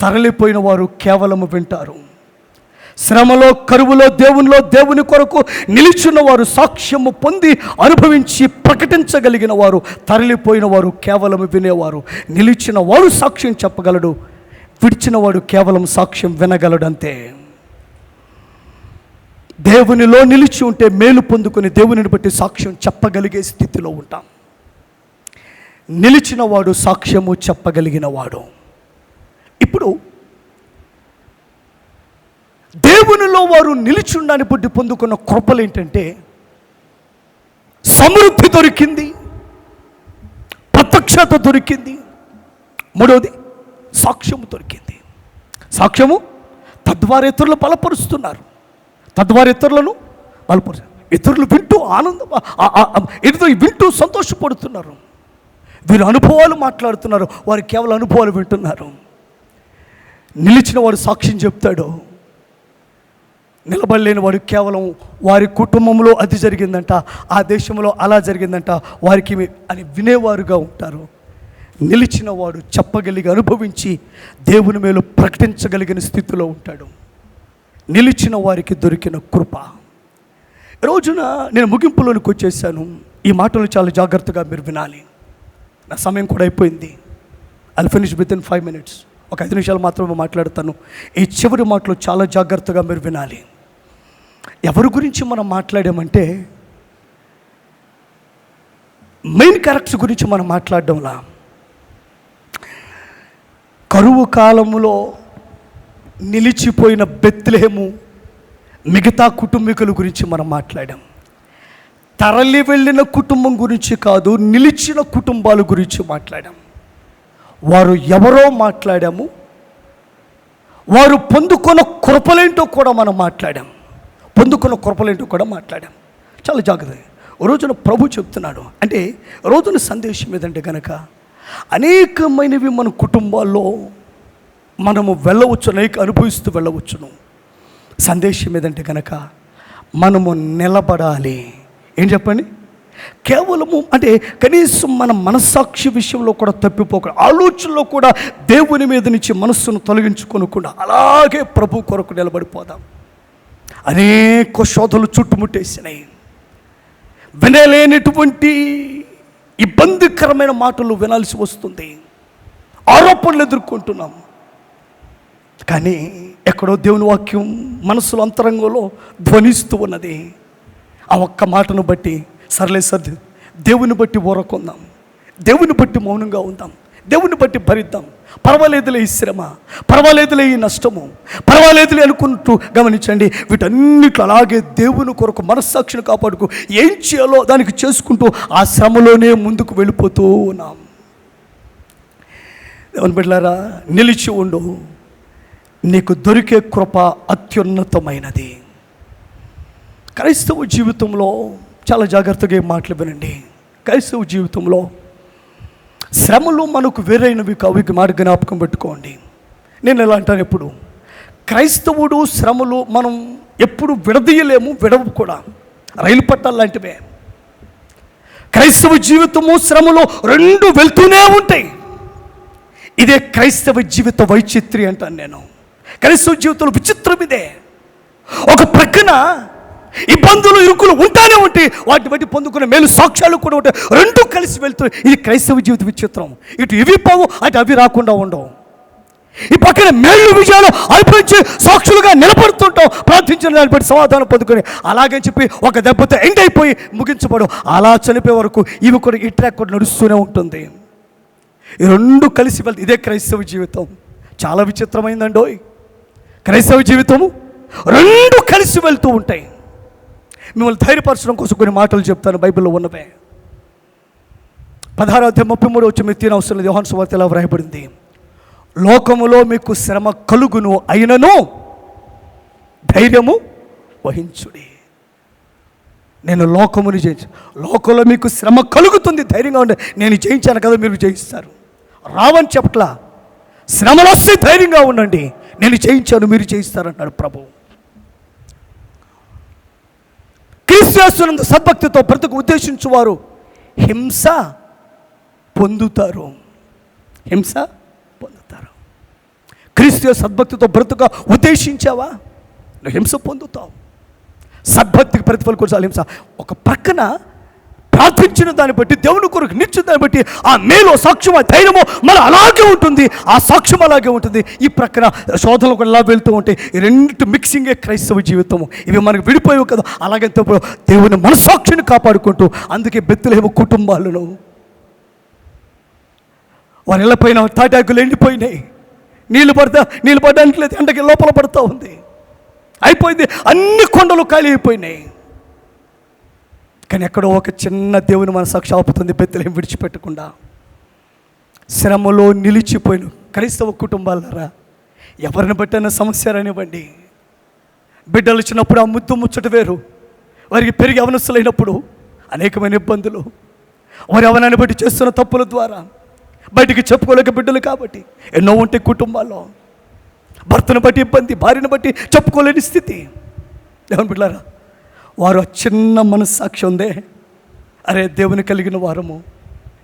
తరలిపోయిన వారు కేవలము వింటారు. శ్రమలో, కరువులో, దేవుని కొరకు నిలిచిన వారు సాక్ష్యము పొంది అనుభవించి ప్రకటించగలిగిన వారు, తరలిపోయిన వారు కేవలం వినేవారు. నిలిచిన వాడు సాక్ష్యం చెప్పగలడు, విడిచిన వాడు కేవలం సాక్ష్యం వినగలడు అంతే. దేవునిలో నిలిచి ఉంటే మేలు పొందుకొని దేవునిని బట్టి సాక్ష్యం చెప్పగలిగే స్థితిలో ఉంటాం. నిలిచిన వాడు సాక్ష్యము చెప్పగలిగిన వాడు. ఇప్పుడు దేవునిలో వారు నిలిచుండాన్ని బట్టి పొందుకున్న కృపలు ఏంటంటే, సమృద్ధి దొరికింది, ప్రత్యక్షత దొరికింది, మూడవది సాక్ష్యము దొరికింది. సాక్ష్యము తద్వారా ఇతరులు బలపరుస్తున్నారు, తద్వారా ఇతరులను బలపరుస్తారు. ఇతరులు వింటూ వింటూ సంతోషపడుతున్నారు. వీరు అనుభవాలు మాట్లాడుతున్నారు, వారు కేవలం అనుభవాలు వింటున్నారు. నిలిచిన వాడు సాక్ష్యం చెప్తాడు, నిలబడలేని వాడు కేవలం వారి కుటుంబంలో అది జరిగిందంట, ఆ దేశంలో అలా జరిగిందంట, వారికి అని వినేవారుగా ఉంటారు. నిలిచిన వాడు చెప్పగలిగి అనుభవించి దేవుని మేలు ప్రకటించగలిగిన స్థితిలో ఉంటాడు. నిలిచిన వారికి దొరికిన కృప. రోజున నేను ముగింపులోనికి వచ్చేసాను. ఈ మాటలు చాలా జాగ్రత్తగా మీరు వినాలి. నా సమయం కూడా అయిపోయింది. I'll finish with in 5 minutes. ఒక 5 నిమిషాలు మాత్రమే మాట్లాడతాను. ఈ చివరి మాటలు చాలా జాగ్రత్తగా మీరు వినాలి. ఎవరి గురించి మనం మాట్లాడామంటే మెయిన్ క్యారెక్టర్స్ గురించి మనం మాట్లాడడంలా కరువు కాలములో నిలిచిపోయిన బెత్లెహేము మిగతా కుటుంబీకుల గురించి మనం మాట్లాడాం. తరలి వెళ్ళిన కుటుంబం గురించి కాదు, నిలిచిన కుటుంబాల గురించి మాట్లాడాం. వారు ఎవరో మాట్లాడాము, వారు పొందుకున్న కృపలేంటో కూడా మనం మాట్లాడాం. చాలా జాగ్రత్త. రోజున ప్రభు చెప్తున్నాడు, అంటే రోజున సందేశం ఏదంటే కనుక అనేకమైనవి మన కుటుంబాల్లో మనము వెళ్ళవచ్చు, అనేక అనుభవిస్తూ వెళ్ళవచ్చును. సందేశం ఏదంటే కనుక మనము నిలబడాలి. ఏం చెప్పండి? కేవలము అంటే కనీసం మన మనస్సాక్షి విషయంలో కూడా తప్పిపోకుండా, ఆలోచనలో కూడా దేవుని మీద నుంచి మనస్సును తొలగించుకోకుండా అలాగే ప్రభు కొరకు నిలబడిపోదాం. అనేక శోధనలు చుట్టుముట్టేసినాయి. వినలేనటువంటి ఇబ్బందికరమైన మాటలు వినాల్సి వస్తుంది. ఆరోపణలు ఎదుర్కొంటున్నాం. కానీ ఎక్కడో దేవుని వాక్యం మనసులో అంతరంగంలో ధ్వనిస్తూ ఉన్నది. ఆ ఒక్క మాటను బట్టి సర్లే దేవుని బట్టి ఊరకుందాం, దేవుని బట్టి మౌనంగా ఉందాం, దేవుని బట్టి భరిద్దాం. పర్వాలేదులే ఈ శ్రమ, పర్వాలేదులే ఈ నష్టము, పర్వాలేదులే అనుకుంటూ గమనించండి. వీటన్నిట్లో అలాగే దేవుని కొరకు మనస్సాక్షిని కాపాడుకు ఏం చేయాలో దానికి చేసుకుంటూ ఆ శ్రమలోనే ముందుకు వెళ్ళిపోతూ ఉన్నాం. దేవుని బిడ్డలారా, నిలిచి ఉండు. నీకు దొరికే కృప అత్యున్నతమైనది. క్రైస్తవ జీవితంలో చాలా జాగ్రత్తగా మాటలు వినండి. క్రైస్తవ జీవితంలో శ్రమలు మనకు వేరైనవి కావు. ఈ మాట జ్ఞాపకం పెట్టుకోండి. నేను ఎలా అంటాను, ఎప్పుడు క్రైస్తవుడు శ్రమలు మనం ఎప్పుడు విడదీయలేము, విడవు కూడా. రైలు పట్టాలు లాంటివే. క్రైస్తవ జీవితము శ్రమలు రెండు వెళ్తూనే ఉంటాయి. ఇదే క్రైస్తవ జీవిత వైచిత్ర్యం అంటాను నేను. క్రైస్తవ జీవితంలో విచిత్రం ఇదే. ఒక ప్రక్కన ఇబ్బందులు ఇరుకులు ఉంటానే ఉంటాయి, వాటిని బట్టి పొందుకునే మేలు సాక్ష్యాలు కూడా ఉంటాయి. రెండు కలిసి వెళ్తాయి. ఇది క్రైస్తవ జీవిత విచిత్రం. ఇటు ఇవి పోవు, అటు అవి రాకుండా ఉండవు. ఈ పక్కన మేలు విజయాలు అనిపించి సాక్షులుగా నిలబడుతుంటాం, ప్రార్థించిన దాన్ని బట్టి సమాధానం పొందుకొని. అలాగే చెప్పి ఒక దెబ్బతో ఎండ్ అయిపోయి ముగించబడు. అలా చనిపోయే వరకు ఇవి కూడా ఈ ట్రాక్ కూడా నడుస్తూనే ఉంటుంది. ఈ రెండు కలిసి వెళ్తే ఇదే క్రైస్తవ జీవితం. చాలా విచిత్రమైందండో క్రైస్తవ జీవితము. రెండు కలిసి వెళ్తూ ఉంటాయి. మిమ్మల్ని ధైర్యపరచడం కోసం కొన్ని మాటలు చెప్తాను, బైబిల్లో ఉన్నవే. 16:33 మీరు తినవసరం లేదు. యోహాను సువార్త ఎలా వ్రాయబడింది? లోకములో మీకు శ్రమ కలుగును, అయినను ధైర్యము వహించుడి. నేను లోకముని జయించు. లోకంలో మీకు శ్రమ కలుగుతుంది, ధైర్యంగా ఉండే. నేను జయించాను కదా, మీరు జయిస్తారు. రావని చెప్పట్లా, శ్రమలు వస్తే ధైర్యంగా ఉండండి, నేను జయించాను, మీరు జయిస్తారంటాడు ప్రభు. క్రీస్తు సద్భక్తితో బ్రతుకు ఉద్దేశించువారు హింస పొందుతారు. క్రీస్తు సద్భక్తితో బ్రతుక ఉద్దేశించావా, నువ్వు హింస పొందుతావు. సద్భక్తికి ప్రతిఫలం కూడా హింస. ఒక ప్రక్కన ప్రార్థించిన దాన్ని బట్టి, దేవుని కొరకు నిత్యం దాన్ని బట్టి ఆ మేలు సాక్ష్యం, ఆ ధైర్యము మన అలాగే ఉంటుంది, ఆ సాక్ష్యం అలాగే ఉంటుంది. ఈ ప్రక్కన శోధనలు కూడా ఎలా వెళ్తూ ఉంటాయి. ఈ రెండు మిక్సింగే క్రైస్తవ జీవితము. ఇవి మనకు విడిపోయావు కదా, అలాగే దేవుని మనస్సాక్షిని కాపాడుకుంటూ. అందుకే బెత్లెహేము కుటుంబాలను వారి ఇళ్ళపైన తాటాకులు ఎండిపోయినాయి. నీళ్ళు పడడానికి లేదు, ఎండకి లోపల పడుతూ ఉంది, అయిపోయింది. అన్ని కొండలు ఖాళీ అయిపోయినాయి. కానీ ఎక్కడో ఒక చిన్న దేవుని మనసాక్షి ఆపుతుంది, బెత్లెహేము విడిచిపెట్టకుండా. శ్రమలో నిలిచిపోయిన క్రైస్తవ కుటుంబాలరా, ఎవరిని బట్టైనా సమస్య రానివ్వండి. బిడ్డలు వచ్చినప్పుడు ఆ ముచ్చట వేరు. వారికి పెరిగి అవనస్తులైనప్పుడు అనేకమైన ఇబ్బందులు, వారి అవనాన్ని బట్టి చేస్తున్న తప్పుల ద్వారా బయటికి చెప్పుకోలేక బిడ్డలు కాబట్టి ఎన్నో ఉంటాయి కుటుంబాల్లో. భర్తను బట్టి ఇబ్బంది, భార్యను బట్టి చెప్పుకోలేని స్థితి. దేవుని బిడ్డలారా, వారు చిన్న మనస్సాక్షి ఉందే, అరే దేవుని కలిగిన వారము,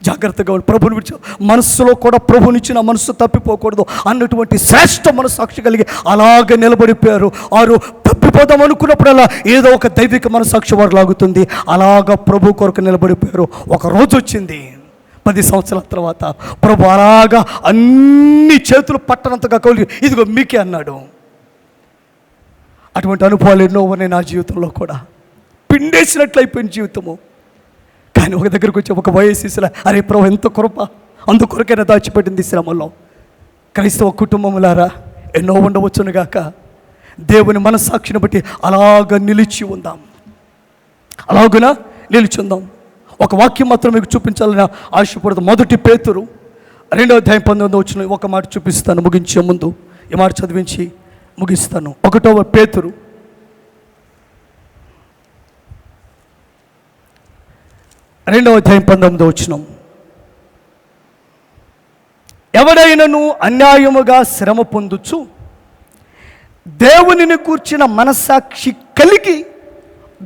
జాగ్రత్తగా ప్రభుని విడిచి మనస్సులో కూడా ప్రభునిచ్చిన మనస్సు తప్పిపోకూడదు అన్నటువంటి శ్రేష్ఠ మనస్సాక్షి కలిగి అలాగే నిలబడిపోయారు. వారు తప్పిపోదాం అనుకున్నప్పుడల్లా ఏదో ఒక దైవిక మనస్సాక్షి వారు లాగుతుంది. అలాగా ప్రభు కొరకు నిలబడిపోయారు. ఒక రోజు వచ్చింది 10 సంవత్సరాల తర్వాత, ప్రభు అలాగా అన్ని చేతులు పట్టనంతగా కౌలి, ఇదిగో మీకే అన్నాడు. అటువంటి అనుభవాలు ఎన్నో ఉన్నాయి నా జీవితంలో కూడా. పిండేసినట్లు అయిపోయిన జీవితము. కానీ ఒక దగ్గరకు వచ్చి ఒక వయస్సులా, అరే ప్రభు ఎంత కృప, అందుకొరకైనా దాచిపెట్టింది శ్రమలో. క్రైస్తవ కుటుంబములారా, ఎన్నో ఉండవచ్చును గాక. దేవుని మనస్సాక్షిని బట్టి అలాగ నిలిచి ఉందాం, అలాగున నిలిచి ఉందాం. ఒక వాక్యం మాత్రం మీకు చూపించాలని ఆశపడదు. 1 పేతురు 2వ అధ్యాయం 19వ వచనం ఒక మాట చూపిస్తాను ముగించే ముందు. ఈ మాట చదివించి ముగిస్తాను. 1వ పేతురు 2వ అధ్యాయం 19వ వచనం. ఎవడైనను అన్యాయముగా శ్రమ పొందుచు దేవునిని కూర్చిన మనస్సాక్షి కలిగి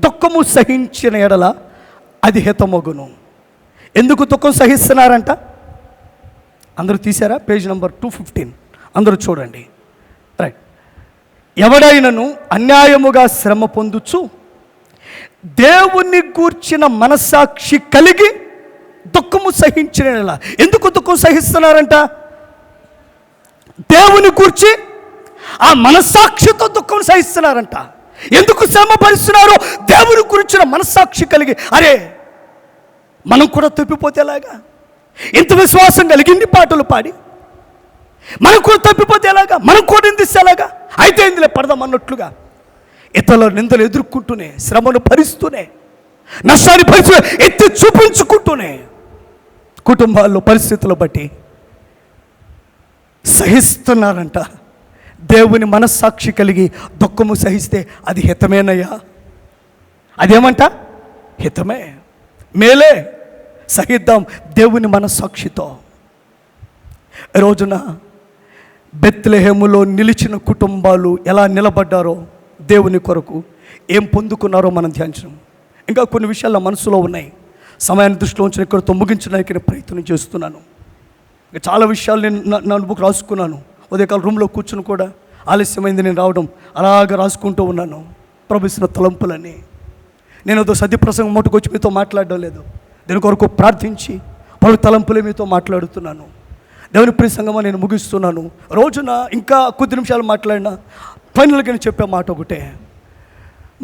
దుఃఖము సహించిన ఎడల అది హితమగును. ఎందుకు దుఃఖం సహిస్తున్నారంట? అందరూ తీశారా? పేజ్ నెంబర్ 215 అందరూ చూడండి. రైట్. ఎవడైనను అన్యాయముగా శ్రమ పొందుచు దేవుని గూర్చిన మనస్సాక్షి కలిగి దుఃఖము సహించిన ఎడల. ఎందుకు దుఃఖం సహిస్తున్నారంట? దేవుని గూర్చి ఆ మనస్సాక్షితో దుఃఖం సహిస్తున్నారంట. ఎందుకు శ్రమ భరిస్తున్నారో దేవుని గురించిన మనస్సాక్షి కలిగి. అరే మనం కూడా తప్పిపోతే ఎలాగా? ఇంత విశ్వాసం కలిగింది పాటలు పాడి మనం కూడా తప్పిపోతే ఎలాగా? మనం కూడా నిందిస్తే ఎలాగా? అయితే ఇందులో పడదాం అన్నట్లుగా ఇతరుల నిందలు ఎదుర్కొంటూనే, శ్రమను భరిస్తూనే, నష్టాన్ని భరిస్తూ ఎత్తి చూపించుకుంటూనే కుటుంబాల్లో పరిస్థితులు బట్టి సహిస్తున్నారంట. దేవుని మనస్సాక్షి కలిగి దుఃఖము సహిస్తే అది హితమేనయ్యా. అదేమంట? హితమే, మేలే. సహిద్దాం దేవుని మనస్సాక్షితో. ఈ రోజున బెత్లెహేములో నిలిచిన కుటుంబాలు ఎలా నిలబడ్డారో, దేవుని కొరకు ఏం పొందుకున్నారో మనం ధ్యానించడం. ఇంకా కొన్ని విషయాలు మనసులో ఉన్నాయి. సమయాన్ని దృష్టిలో ఉంచిన ఇక్కడితో ముగించడానికి నేను ప్రయత్నం చేస్తున్నాను. చాలా విషయాలు నేను నా బుక్ రాసుకున్నాను. ఉదయకాల రూమ్లో కూర్చుని కూడా ఆలస్యమైంది నేను రావడం, అలాగ రాసుకుంటూ ఉన్నాను ప్రభుత్వ తలంపులని. నేను అదో సద్య ప్రసంగం మటుకు వచ్చి మీతో మాట్లాడడం లేదు. దీని కొరకు ప్రార్థించి పలు తలంపులే మీతో మాట్లాడుతున్నాను. దేవుని ప్రియ సంగమా, నేను ముగిస్తున్నాను. రోజున ఇంకా కొద్ది నిమిషాలు మాట్లాడినా ఫైనల్గా నేను చెప్పే మాట ఒకటే.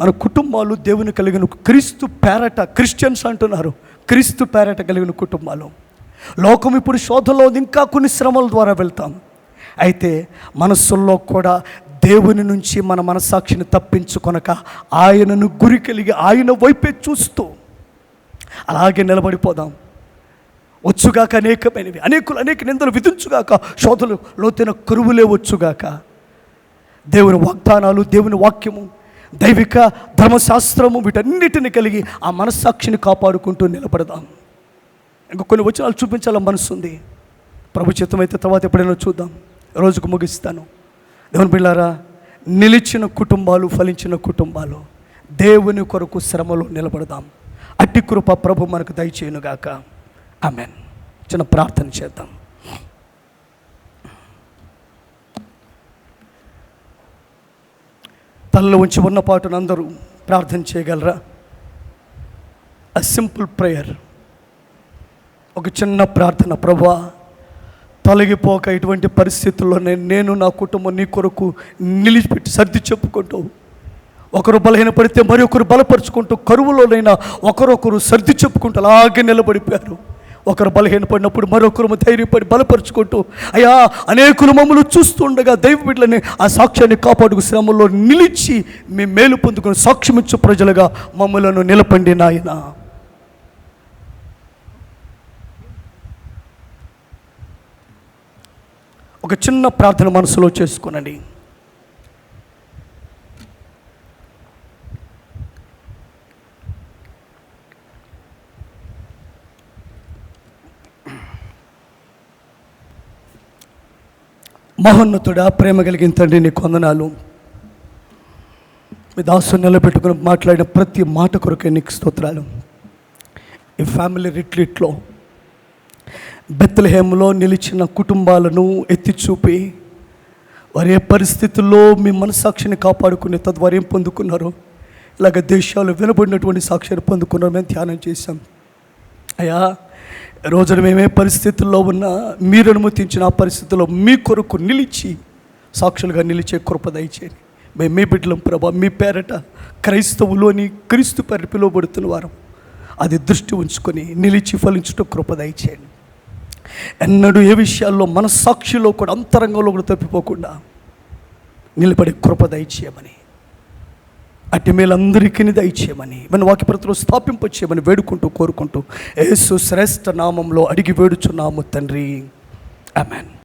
మన కుటుంబాలు దేవుని కలిగిన, క్రీస్తు పేరట, క్రిస్టియన్స్ అంటున్నారు, క్రీస్తు పేరట కలిగిన కుటుంబాలు. లోకం ఇప్పుడు శోధనలో ఇంకా కొన్ని శ్రమల ద్వారా వెళ్తాం. అయితే మనస్సుల్లో కూడా దేవుని నుంచి మన మనస్సాక్షిని తప్పించుకొనక ఆయనను గురి కలిగి ఆయన వైపే చూస్తూ అలాగే నిలబడిపోదాం. వచ్చుగాక అనేకమైనవి, అనేక నిందలు విధించుగాక, శోధలు లోతైన కరువులే వచ్చుగాక. దేవుని వాగ్దానాలు, దేవుని వాక్యము, దైవిక ధర్మశాస్త్రము, వీటన్నిటిని కలిగి ఆ మనస్సాక్షిని కాపాడుకుంటూ నిలబడదాం. ఇంకా కొన్ని వచనాలు చూపించాలని మనసుంది. ప్రభు చిత్తమైతే తర్వాత ఎప్పుడైనా చూద్దాం. రోజుకు ముగిస్తాను. దేవుని బిడ్డలారా, నిలిచిన కుటుంబాలు, ఫలించిన కుటుంబాలు, దేవుని కొరకు శ్రమలో నిలబడదాం. అట్టి కృప ప్రభు మనకు దయచేయునుగాక. ఆమెన్. చిన్న ప్రార్థన చేద్దాం. తలలో ఉంచి ఉన్న పాటును అందరూ ప్రార్థన చేయగలరా? అ సింపుల్ ప్రేయర్, ఒక చిన్న ప్రార్థన. ప్రభువా, తొలగిపోక ఇటువంటి పరిస్థితుల్లో నేను నా కుటుంబం నీ కొరకు నిలిచిపెట్టి సర్ది చెప్పుకుంటూ, ఒకరు బలహీనపడితే మరి ఒకరు బలపరుచుకుంటూ, కరువులోనైనా ఒకరొకరు సర్ది చెప్పుకుంటూ అలాగే నిలబడిపోయారు. ఒకరు బలహీనపడినప్పుడు మరొకరు ధైర్యపడి బలపరుచుకుంటూ, అయ్యా అనేకులు మమ్మల్ని చూస్తుండగా దైవ బిడ్డలని ఆ సాక్ష్యాన్ని కాపాడుకు శ్రమల్లో నిలిచి మీ మేలు పొందుకుని సాక్ష్యమిచ్చు ప్రజలుగా మమ్మలను నిలపండి నాయన. ఒక చిన్న ప్రార్థన మనసులో చేసుకునండి. మహోన్నతుడా, ప్రేమ కలిగిన తండ్రి, నీ వందనాలు. మీ దాసు నిలబెట్టుకుని మాట్లాడిన ప్రతి మాట కొరకే నీకు స్తోత్రాలు. ఈ ఫ్యామిలీ రిట్రీట్లో బెత్లెహేములో నిలిచిన కుటుంబాలను ఎత్తి చూపి వారి ఏ పరిస్థితుల్లో మీ మనస్సాక్షిని కాపాడుకునే తద్వారా ఏం పొందుకున్నారు, ఇలాగ దేశాలు వినబడినటువంటి సాక్ష్యాన్ని పొందుకున్నారు. మేము ధ్యానం చేశాం. అయ్యా, రోజున మేమే పరిస్థితుల్లో ఉన్నా మీరు అనుమతించిన ఆ పరిస్థితుల్లో మీ కొరకు నిలిచి సాక్షులుగా నిలిచే కృప దయచేయండి. మేము మీ బిడ్డలం ప్రభా, మీ పేరట క్రైస్తవులు అని క్రీస్తు పేరు పిలువబడుతున్న వారు అది దృష్టి ఉంచుకొని నిలిచి ఫలించుట కృప దయచేయండి. ఎన్నడూ ఏ విషయాల్లో మన సాక్షిలో కూడా అంతరంగంలో కూడా తప్పిపోకుండా నిలబడే కృప దయచేయమని, అట్టి మేలందరికీ దయచేయమని, మన వాక్యప్రతిలో స్థాపింపచేయమని వేడుకుంటూ కోరుకుంటూ యేసు శ్రేష్ఠ నామంలో అడిగి వేడుచున్నాము తండ్రి. ఆమేన్.